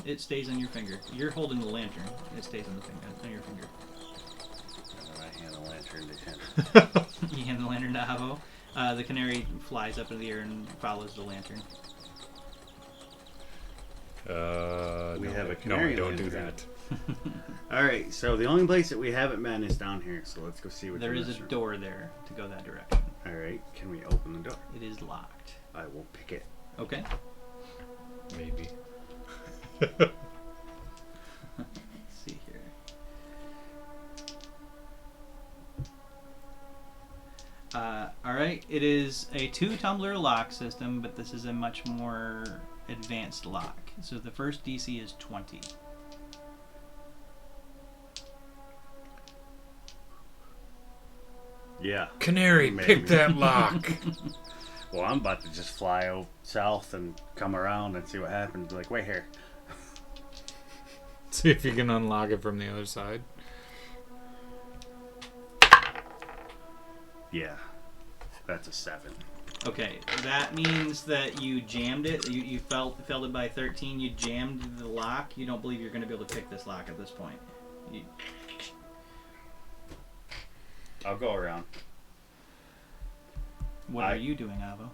Speaker 1: It stays on your finger. You're holding the lantern. It stays on your finger.
Speaker 3: And then I hand the lantern to him.
Speaker 1: You hand the lantern to Avo. The canary flies up into the air and follows the lantern.
Speaker 3: We
Speaker 2: No,
Speaker 3: have a
Speaker 2: no,
Speaker 3: canary
Speaker 2: don't do
Speaker 3: lantern.
Speaker 2: that.
Speaker 3: Alright, so the only place that we haven't been is down here, so let's go see what's
Speaker 1: There
Speaker 3: in
Speaker 1: is a
Speaker 3: this room.
Speaker 1: door there to go that direction.
Speaker 3: Alright, can we open the door?
Speaker 1: It is locked.
Speaker 3: I will pick it.
Speaker 1: Okay.
Speaker 2: Maybe.
Speaker 1: Let's see here. Alright, it is a 2-tumbler lock system, but this is a much more advanced lock. So the first DC is 20.
Speaker 3: Yeah.
Speaker 2: Canary,
Speaker 3: Maybe.
Speaker 2: pick that lock.
Speaker 3: Well, I'm about to just fly south and come around and see what happens. Like, wait here.
Speaker 2: See if you can unlock it from the other side.
Speaker 3: Yeah. That's a 7.
Speaker 1: Okay, that means that you jammed it. You failed it by 13. You jammed the lock. You don't believe you're going to be able to pick this lock at this point.
Speaker 3: I'll go around.
Speaker 1: What are you doing, Avo?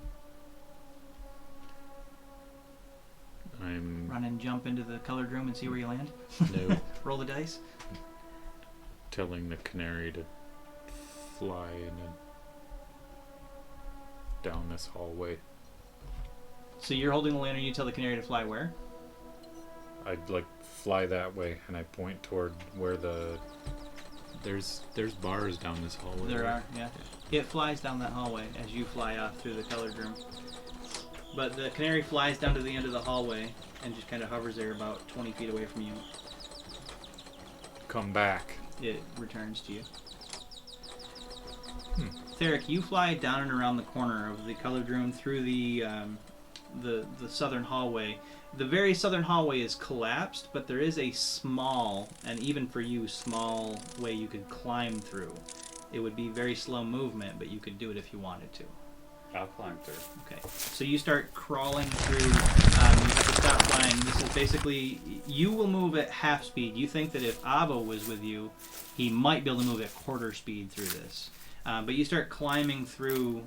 Speaker 2: I'm
Speaker 1: Run and jump into the colored room and see where you land?
Speaker 2: no,
Speaker 1: Roll the dice?
Speaker 2: telling the canary to fly down this hallway.
Speaker 1: So you're holding the lantern, you tell the canary to fly where?
Speaker 2: I'd like fly that way, and I point toward where there's bars down this hallway.
Speaker 1: There
Speaker 2: right?
Speaker 1: are, yeah. It flies down that hallway as you fly off through the colored room. But the canary flies down to the end of the hallway and just kind of hovers there about 20 feet away from you.
Speaker 2: Come back.
Speaker 1: It returns to you. Theric, you fly down and around the corner of the colored room through the southern hallway. The very southern hallway is collapsed, but there is a small, and even for you, small way you could climb through. It would be very slow movement, but you could do it if you wanted to.
Speaker 3: I'll climb through.
Speaker 1: Okay, so you start crawling through. You have to stop flying. This is basically, you will move at half speed. You think that if Avo was with you, he might be able to move at quarter speed through this. But you start climbing through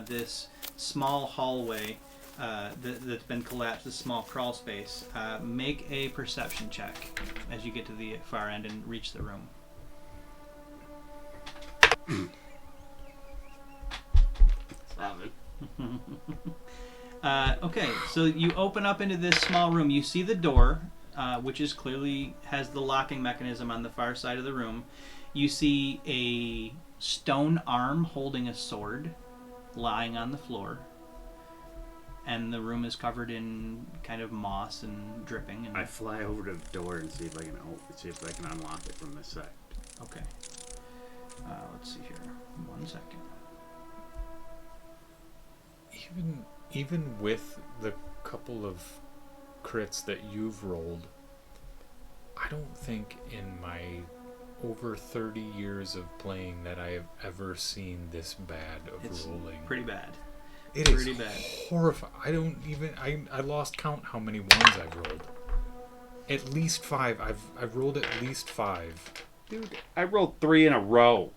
Speaker 1: this small hallway that's been collapsed, this small crawl space. Make a perception check as you get to the far end and reach the room. Okay, so you open up into this small room. You see the door, which is clearly has the locking mechanism on the far side of the room. You see a stone arm holding a sword lying on the floor. And the room is covered in kind of moss and dripping. And
Speaker 3: I fly over to the door and see if I can unlock it from this side.
Speaker 1: Okay. Let's see here. 1 second.
Speaker 2: Even with the couple of crits that you've rolled, I don't think in my over 30 years of playing that I have ever seen this bad of
Speaker 1: It's
Speaker 2: rolling.
Speaker 1: pretty bad.
Speaker 2: It is
Speaker 1: pretty bad.
Speaker 2: horrifying. I lost count how many ones I've rolled. At least 5. I've rolled at least 5.
Speaker 3: Dude, I rolled 3 in a row.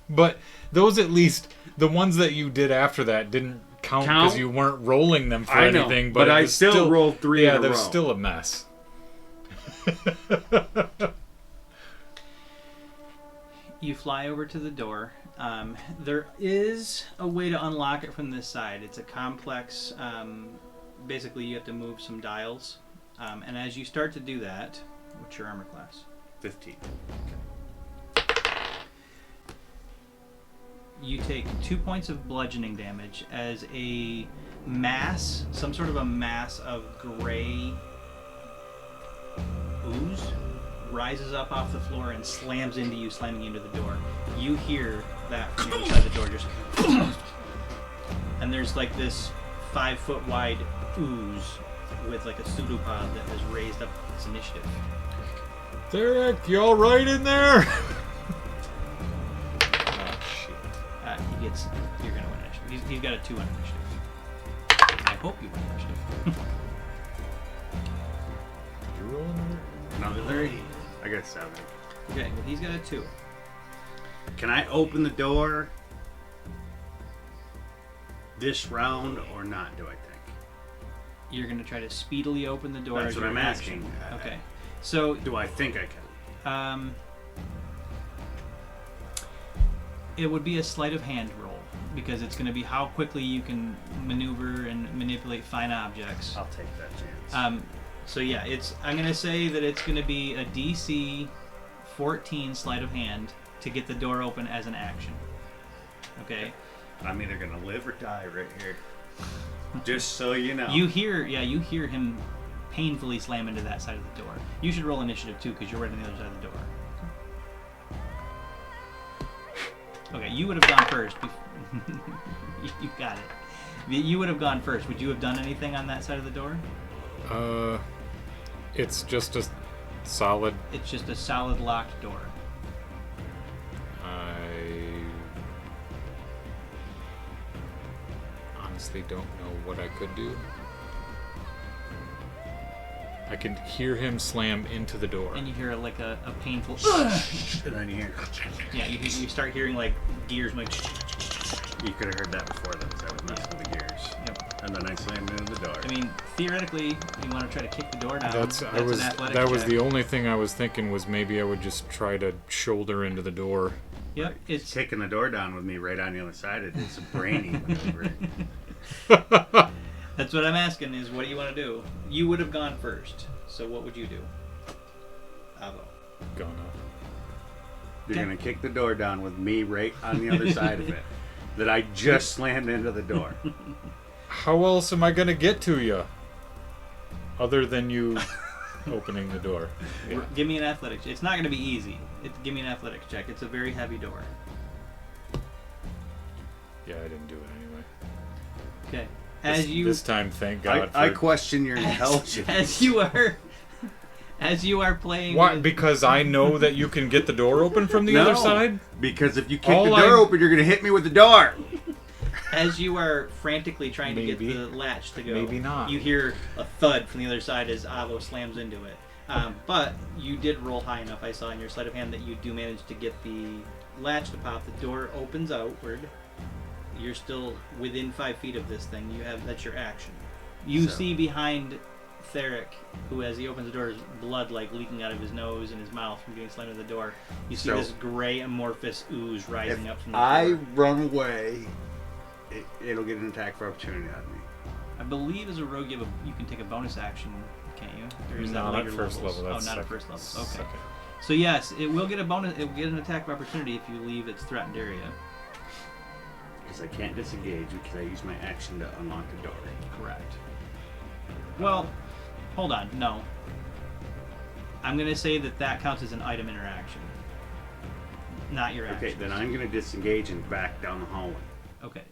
Speaker 2: But those, at least the ones that you did after that, didn't count because you weren't rolling them for
Speaker 3: I know,
Speaker 2: anything.
Speaker 3: but I
Speaker 2: was
Speaker 3: still rolled 3 in a row.
Speaker 2: Yeah, there's still a mess.
Speaker 1: You fly over to the door. There is a way to unlock it from this side. It's a complex. Basically, you have to move some dials. And as you start to do that, what's your armor class?
Speaker 3: 15.
Speaker 1: You take 2 points of bludgeoning damage as a mass, some sort of a mass of gray ooze rises up off the floor and slams into you, slamming you into the door. You hear that from the other side of the door, just and there's like this 5-foot wide ooze with like a pseudopod that has raised up its initiative.
Speaker 2: Theric, you alright in there?
Speaker 1: You're going to win initiative. He's got a 2 on initiative. I hope you win initiative.
Speaker 2: You rolling?
Speaker 3: Another 3. I got 7.
Speaker 1: Okay, well, he's got a 2.
Speaker 3: Can I open the door this round or not, do I think?
Speaker 1: You're going to try to speedily open the door.
Speaker 3: That's
Speaker 1: as
Speaker 3: what
Speaker 1: your
Speaker 3: I'm
Speaker 1: action.
Speaker 3: asking.
Speaker 1: Okay. So,
Speaker 3: Do I think I can?
Speaker 1: It would be a sleight of hand roll because it's going to be how quickly you can maneuver and manipulate fine objects.
Speaker 3: I'll take that chance.
Speaker 1: So yeah, I'm going to say that it's going to be a DC 14 sleight of hand to get the door open as an action. Okay.
Speaker 3: I'm either going to live or die right here. Just so you know.
Speaker 1: You hear him painfully slam into that side of the door. You should roll initiative too because you're right on the other side of the door. Okay, you would have gone first. You got it. You would have gone first. Would you have done anything on that side of the door?
Speaker 2: It's just a solid.
Speaker 1: It's just a solid locked door.
Speaker 2: I honestly don't know what I could do. I can hear him slam into the door.
Speaker 1: And you hear like a painful.
Speaker 3: And then you hear.
Speaker 1: Yeah, you start hearing like gears like.
Speaker 3: You could have heard that before then, because I was messing with the gears.
Speaker 1: Yep.
Speaker 3: And then I slammed into the door.
Speaker 1: I mean, theoretically, you want to try to kick the door down.
Speaker 2: That was the only thing I was thinking was maybe I would just try to shoulder into the door.
Speaker 1: Yep, it's
Speaker 3: kicking the door down with me right on the other side. It's a brainy maneuver.
Speaker 1: That's what I'm asking is what do you want to do? You would have gone first. So what would you do? Avo.
Speaker 2: Gonna.
Speaker 3: You're going to kick the door down with me right on the other side of it. That I just slammed into the door.
Speaker 2: How else am I going to get to you? Other than you opening the door. Yeah.
Speaker 1: Give me an athletics. It's not going to be easy. Give me an athletics check. It's a very heavy door.
Speaker 2: Yeah, I didn't do it anyway.
Speaker 1: Okay.
Speaker 2: This time, thank God.
Speaker 3: I question your intelligence.
Speaker 1: As you are playing.
Speaker 2: Why? Because I know that you can get the door open from the other side?
Speaker 3: Because if you kick the door open, you're going to hit me with the door.
Speaker 1: As you are frantically trying to get the latch to go,
Speaker 2: maybe not.
Speaker 1: You hear a thud from the other side as Avo slams into it. But you did roll high enough, I saw in your sleight of hand, that you do manage to get the latch to pop. The door opens outward. You're still within 5 feet of this thing. That's your action. You see behind Theric, who as he opens the door, is blood like leaking out of his nose and his mouth from getting slammed into the door. You see this gray amorphous ooze rising up from the door.
Speaker 3: I run away, it'll get an attack for opportunity on me.
Speaker 1: I believe as a rogue you can take a bonus action, can't you? Or is
Speaker 2: not
Speaker 1: that later
Speaker 2: at first
Speaker 1: levels?
Speaker 2: level. That's
Speaker 1: not
Speaker 2: second,
Speaker 1: at first level. Okay.
Speaker 2: Second.
Speaker 1: So yes, it will get a bonus. It will get an attack of opportunity if you leave its threatened area.
Speaker 3: Because I can't disengage because I use my action to unlock the door.
Speaker 1: Correct. Well, hold on. No. I'm going to say that counts as an item interaction. Not your action.
Speaker 3: Okay, then I'm going to disengage and back down the hallway.
Speaker 1: Okay.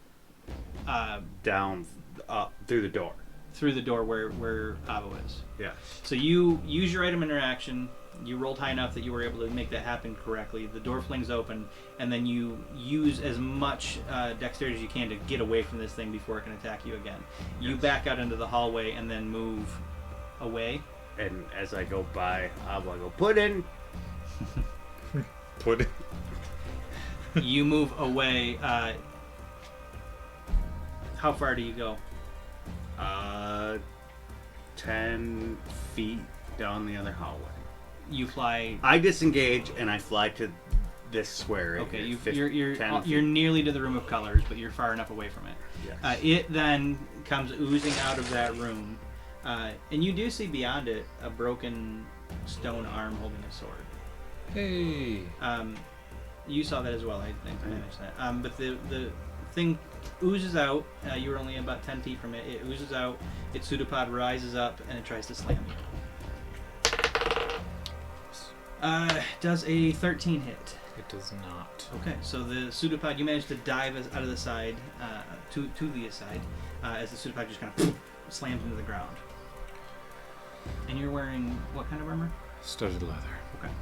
Speaker 3: Down, up, through the door.
Speaker 1: Through the door where Avo is.
Speaker 3: Yeah.
Speaker 1: So you use your item interaction. You rolled high enough that you were able to make that happen correctly. The door flings open, and then you use as much dexterity as you can to get away from this thing before it can attack you again. You back out into the hallway and then move away.
Speaker 3: And as I go by, I go, Puddin'!
Speaker 2: Puddin'?
Speaker 1: You move away. How far do you go?
Speaker 3: 10 feet down the other hallway.
Speaker 1: You fly.
Speaker 3: I disengage and I fly to this square.
Speaker 1: Okay, you're nearly to the room of colors, but you're far enough away from it.
Speaker 3: Yes.
Speaker 1: It then comes oozing out of that room, and you do see beyond it a broken stone arm holding a sword.
Speaker 2: Hey.
Speaker 1: You saw that as well. I think I managed that. But the thing oozes out. You were only about 10 feet from it. It oozes out. Its pseudopod rises up and it tries to slam you. Does a 13 hit?
Speaker 2: It does not.
Speaker 1: Okay, so the pseudopod, you managed to dive out of the side, to the side, as the pseudopod just kind of slams into the ground. And you're wearing what kind of armor?
Speaker 2: Studded leather.
Speaker 1: Okay.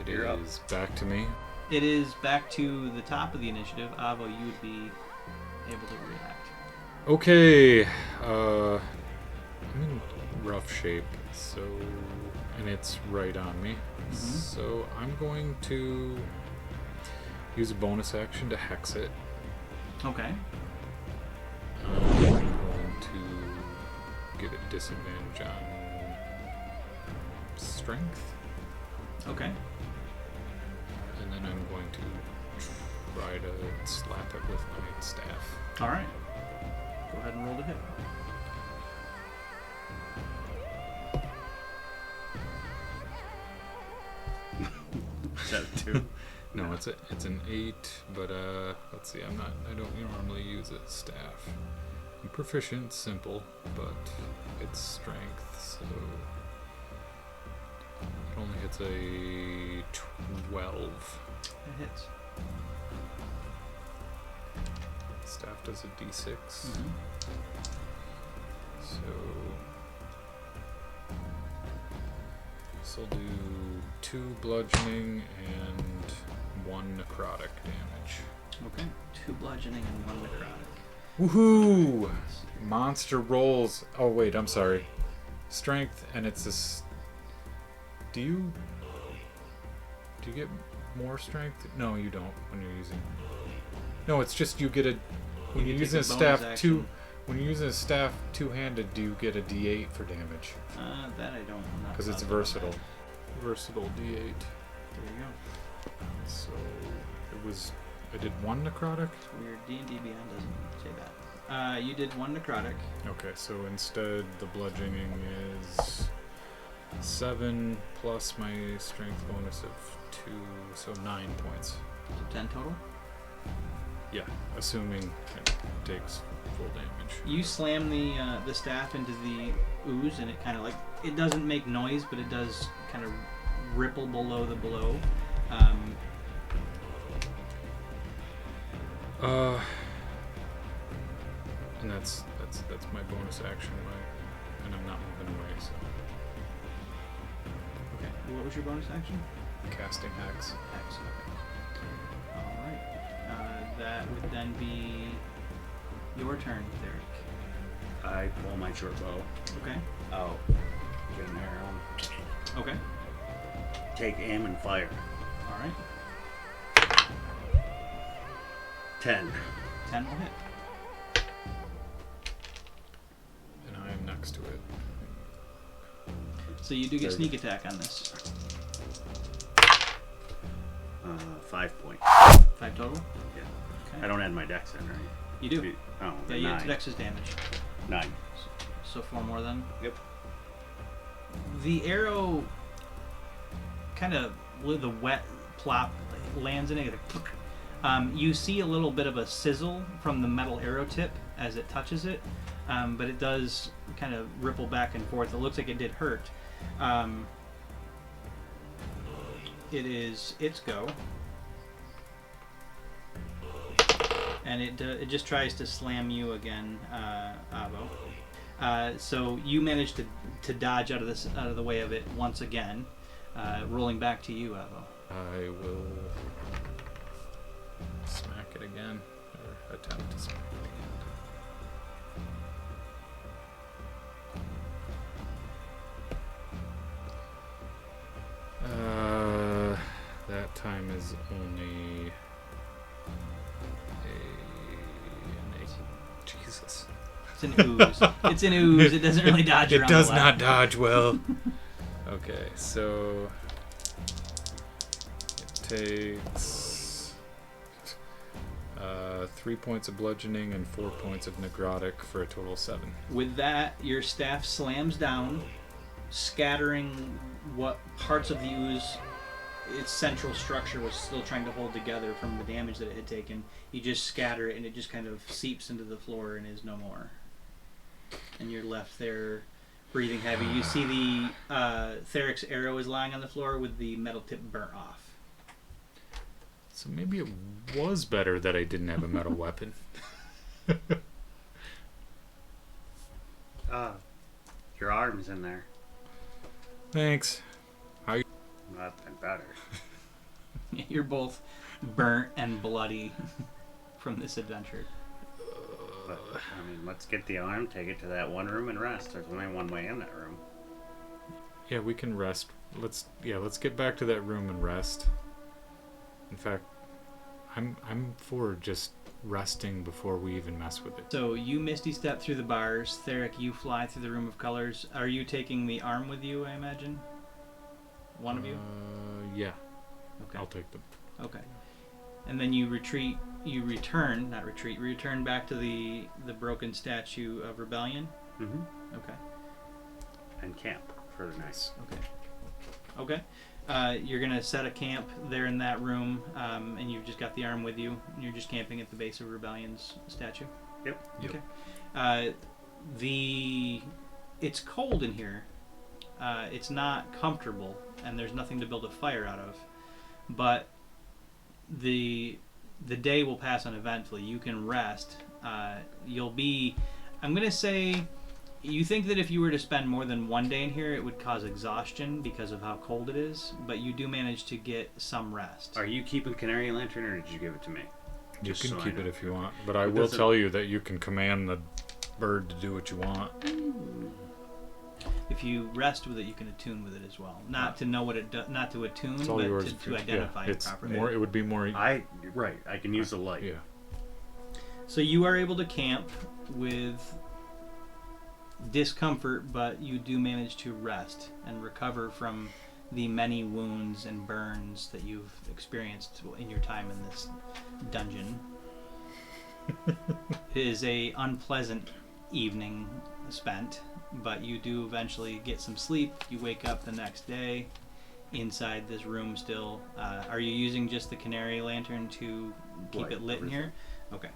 Speaker 2: It is back to me.
Speaker 1: It is back to the top of the initiative. Avo, you would be able to react.
Speaker 2: Okay. I'm in rough shape, so... And it's right on me. Mm-hmm. So I'm going to use a bonus action to hex it.
Speaker 1: Okay.
Speaker 2: I'm going to get a disadvantage on strength.
Speaker 1: Okay.
Speaker 2: And then I'm going to try to slap it with my staff.
Speaker 1: Alright. Go ahead and roll the hit.
Speaker 3: Is that a 2?
Speaker 2: No, it's an 8, but let's see, I don't normally use a staff. I'm proficient, simple, but it's strength, so it only hits a 12.
Speaker 1: It hits.
Speaker 2: Staff does a d6.
Speaker 1: Mm-hmm.
Speaker 2: So this will do 2 bludgeoning and 1 necrotic damage.
Speaker 1: Okay. 2 bludgeoning and 1 necrotic.
Speaker 2: Woohoo! monster rolls. Oh wait, I'm sorry. Strength, and it's this. Do you get more strength? No, you don't when you're using. No, it's just you get a. When you're using a staff two. When you're using a staff two-handed, do you get a D8 for damage?
Speaker 1: That I don't.
Speaker 2: Because it's versatile. Versatile D8.
Speaker 1: There you go.
Speaker 2: So it was. I did 1 necrotic.
Speaker 1: Weird. D&D Beyond doesn't say that. You did 1 necrotic.
Speaker 2: Okay, so instead the bludgeoning is 7 plus my strength bonus of 2, so 9 points.
Speaker 1: So 10 total.
Speaker 2: Yeah, assuming it takes full damage.
Speaker 1: You slam the staff into the ooze, and it kind of like it doesn't make noise, but it does kind of ripple below the blow.
Speaker 2: And that's my bonus action, and I'm not moving away. So
Speaker 1: okay, what was your bonus action?
Speaker 2: casting hex.
Speaker 1: Hex. Okay. All right. That would then be your turn, Theric.
Speaker 3: I pull my short bow.
Speaker 1: Okay.
Speaker 3: Oh, get an arrow.
Speaker 1: Okay.
Speaker 3: Take aim and fire.
Speaker 1: All right.
Speaker 3: 10.
Speaker 1: 10 will hit.
Speaker 2: And I am next to it.
Speaker 1: So you do get sneak attack on this.
Speaker 3: 5 points.
Speaker 1: 5 total?
Speaker 3: Yeah.
Speaker 1: Okay.
Speaker 3: I don't add my dex in, right?
Speaker 1: You do.
Speaker 3: Oh,
Speaker 1: Yeah, you
Speaker 3: 9.
Speaker 1: get Dex's damage.
Speaker 3: 9.
Speaker 1: So 4 more then?
Speaker 3: Yep.
Speaker 1: The arrow kind of, with the wet plop, lands in it. You see a little bit of a sizzle from the metal arrow tip as it touches it, but it does kind of ripple back and forth. It looks like it did hurt. It is its go. And it just tries to slam you again, Avo. So you managed to dodge out of the way of it once again, rolling back to you, Avo.
Speaker 2: I will smack it again, or attempt to smack it again. That time is only an 8. Jesus.
Speaker 1: It's an ooze. It's an ooze. It doesn't really dodge around.
Speaker 2: It does
Speaker 1: the
Speaker 2: not
Speaker 1: left.
Speaker 2: dodge well. Okay, so it takes 3 points of bludgeoning and 4 points of necrotic for a total of 7.
Speaker 1: With that, your staff slams down, scattering what parts of the ooze its central structure was still trying to hold together from the damage that it had taken. You just scatter it, and it just kind of seeps into the floor and is no more. And you're left there breathing heavy. You see the Theric's arrow is lying on the floor with the metal tip burnt off.
Speaker 2: So maybe it was better that I didn't have a metal weapon.
Speaker 3: Your arm's in there.
Speaker 2: Thanks.
Speaker 3: Nothing better.
Speaker 1: You're both burnt and bloody from this adventure.
Speaker 3: But, I mean, let's get the arm, take it to that one room and rest. There's only one way in that room.
Speaker 2: Yeah, we can rest. Let's get back to that room and rest. In fact, I'm for just resting before we even mess with it.
Speaker 1: So you misty step through the bars. Theric, you fly through the room of colors. Are you taking the arm with you, I imagine? One of you?
Speaker 2: Yeah.
Speaker 1: Okay.
Speaker 2: I'll take them.
Speaker 1: Okay. And then you return back to the broken statue of rebellion?
Speaker 3: Mm-hmm.
Speaker 1: Okay.
Speaker 3: And camp for the night.
Speaker 1: Okay. You're going to set a camp there in that room, and you've just got the arm with you. And you're just camping at the base of Rebellion's statue?
Speaker 3: Yep.
Speaker 1: Okay. It's cold in here. It's not comfortable, and there's nothing to build a fire out of. But the day will pass uneventfully. You can rest. You'll be... I'm going to say... You think that if you were to spend more than one day in here, it would cause exhaustion because of how cold it is, but you do manage to get some rest.
Speaker 3: Are you keeping Canary Lantern, or did you give it to me?
Speaker 2: You
Speaker 3: Just
Speaker 2: can
Speaker 3: so I
Speaker 2: keep
Speaker 3: know.
Speaker 2: it if you want, but I
Speaker 3: It
Speaker 2: will
Speaker 3: doesn't-
Speaker 2: tell you that you can command the bird to do what you want.
Speaker 1: If you rest with it, you can attune with it as well. Not to know what it does, not to attune,
Speaker 2: It's all
Speaker 1: but
Speaker 2: yours.
Speaker 1: to identify it
Speaker 2: It's
Speaker 1: properly.
Speaker 2: more. It would be more.
Speaker 3: I can use the light.
Speaker 2: Yeah.
Speaker 1: So you are able to camp with discomfort, but you do manage to rest and recover from the many wounds and burns that you've experienced in your time in this dungeon. It is a unpleasant evening spent, but you do eventually get some sleep. You wake up the next day inside this room still. Are you using just the canary lantern to keep it lit in here? Okay.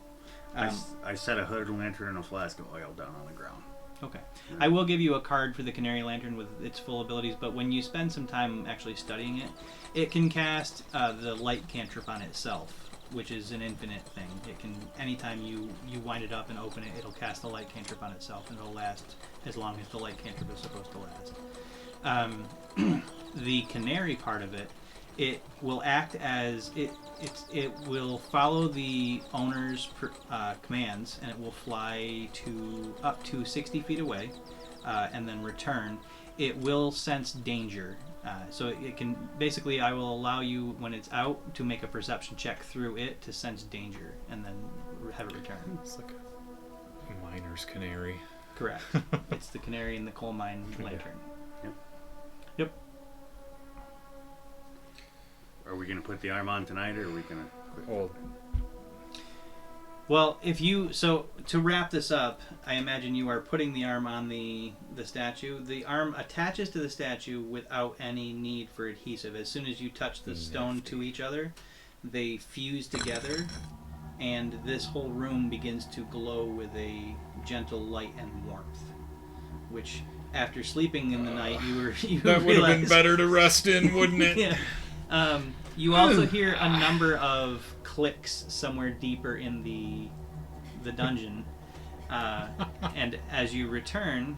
Speaker 3: I set a hooded lantern and a flask of oil down on the ground.
Speaker 1: Okay. I will give you a card for the canary lantern with its full abilities, but when you spend some time actually studying it, it can cast the light cantrip on itself, which is an infinite thing. It can, anytime you wind it up and open it, it'll cast the light cantrip on itself, and it'll last as long as the light cantrip is supposed to last. The canary part of it, it will act as it will follow the owner's commands, and it will fly to up to 60 feet away, and then return. It will sense danger, so it can basically. I will allow you when it's out to make a perception check through it to sense danger, and then have it return.
Speaker 2: It's like a miner's canary.
Speaker 1: Correct. It's the canary in the coal mine lantern. Yep.
Speaker 3: Are we going to put the arm on tonight, or are we going to...
Speaker 1: Well, if you... So, to wrap this up, I imagine you are putting the arm on the statue. The arm attaches to the statue without any need for adhesive. As soon as you touch the stone to each other, they fuse together, and this whole room begins to glow with a gentle light and warmth, which, after sleeping in the night, you
Speaker 2: that would have been better to rest in, wouldn't it?
Speaker 1: Yeah. You also hear a number of clicks somewhere deeper in the dungeon, and as you return,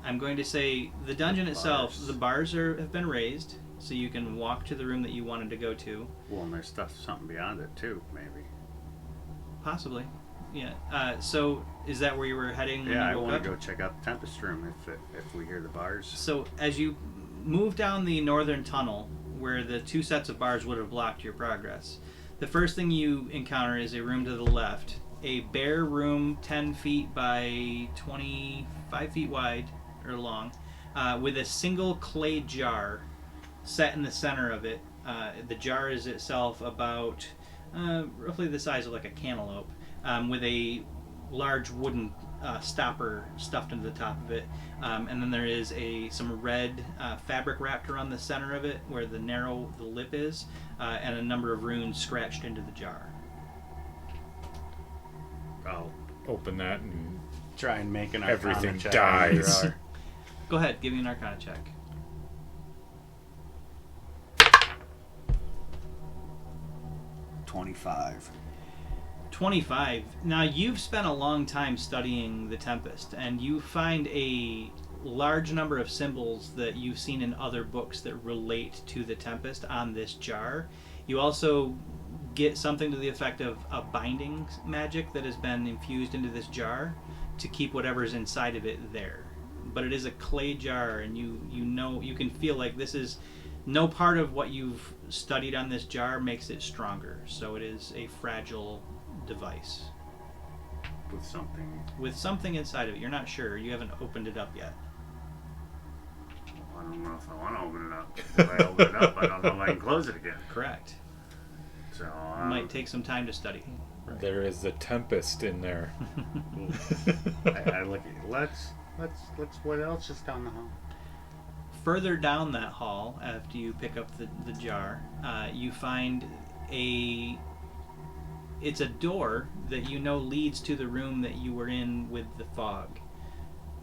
Speaker 1: I'm going to say the dungeon itself, the bars have been raised, so you can walk to the room that you wanted to go to.
Speaker 3: Well, and there's something beyond it too, maybe.
Speaker 1: Possibly, yeah. So is that where you were heading?
Speaker 3: Yeah, I want to go check out the Tempest room if we hear the bars.
Speaker 1: So as you move down the northern tunnel, where the two sets of bars would have blocked your progress, the first thing you encounter is a room to the left, a bare room 10 feet by 25 feet wide or long, with a single clay jar set in the center of it. The jar is itself about roughly the size of like a cantaloupe, with a large wooden stopper stuffed into the top of it, and then there is some red fabric wrapped around the center of it where the lip is, and a number of runes scratched into the jar.
Speaker 3: I'll
Speaker 2: Open that and
Speaker 3: try and make an Arcana
Speaker 2: everything
Speaker 3: check.
Speaker 2: dies.
Speaker 1: Go ahead, give me an Arcana check.
Speaker 3: 25.
Speaker 1: 25. Now, you've spent a long time studying the Tempest, and you find a large number of symbols that you've seen in other books that relate to the Tempest on this jar. You also get something to the effect of a binding magic that has been infused into this jar to keep whatever's inside of it there. But it is a clay jar, and you can feel like this is no part of what you've studied on this jar makes it stronger. So it is a fragile device with something inside of it. You're not sure. You haven't opened it up yet.
Speaker 3: I don't know if I want to open it up. If I open it up, I don't know if I can close it again.
Speaker 1: Correct.
Speaker 3: So
Speaker 1: It might take some time to study.
Speaker 2: There is the Tempest in there.
Speaker 3: I look at let's what else is down the hall?
Speaker 1: Further down that hall, after you pick up the jar, you find it's a door that you know leads to the room that you were in with the fog,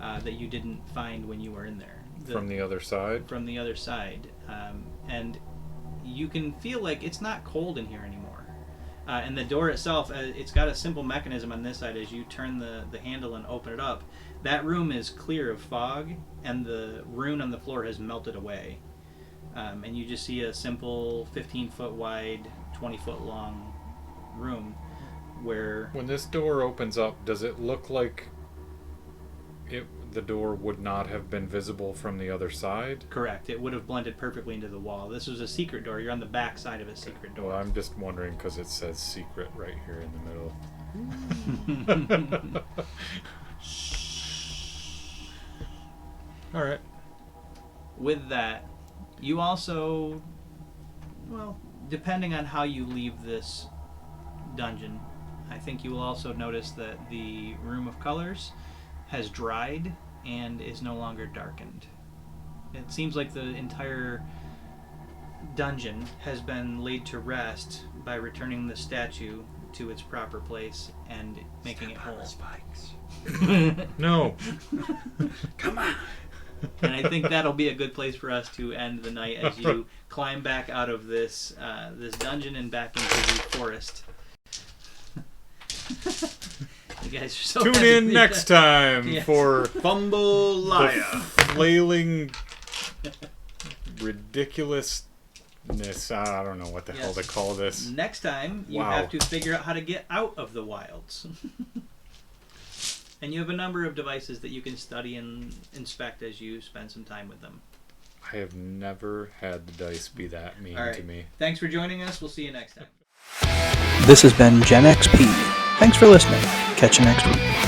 Speaker 1: that you didn't find when you were in there.
Speaker 2: From the other side?
Speaker 1: From the other side. And you can feel like it's not cold in here anymore. And the door itself, it's got a simple mechanism on this side. As you turn the handle and open it up, that room is clear of fog, and the rune on the floor has melted away. And you just see a simple 15-foot wide, 20-foot long room where...
Speaker 2: When this door opens up, does it look like the door would not have been visible from the other side?
Speaker 1: Correct. It would have blended perfectly into the wall. This was a secret door. You're on the back side of a secret door.
Speaker 2: Well, I'm just wondering because it says secret right here in the middle. All right.
Speaker 1: With that, you also, well, depending on how you leave this dungeon, I think you will also notice that the Room of Colors has dried and is no longer darkened. It seems like the entire dungeon has been laid to rest by returning the statue to its proper place and making it whole.
Speaker 3: Spikes.
Speaker 2: No.
Speaker 3: Come on.
Speaker 1: And I think that'll be a good place for us to end the night as you climb back out of this this dungeon and back into the forest. You guys are so
Speaker 2: Tune in next time for
Speaker 3: Fumble-laya.
Speaker 2: flailing ridiculousness. I don't know what the hell to call this.
Speaker 1: Next time, you
Speaker 2: Wow.
Speaker 1: have to figure out how to get out of the wilds. And you have a number of devices that you can study and inspect as you spend some time with them.
Speaker 2: I have never had the dice be that mean
Speaker 1: All right.
Speaker 2: to me.
Speaker 1: Thanks for joining us. We'll see you next time.
Speaker 4: This has been Gen XP. Thanks for listening. Catch you next week.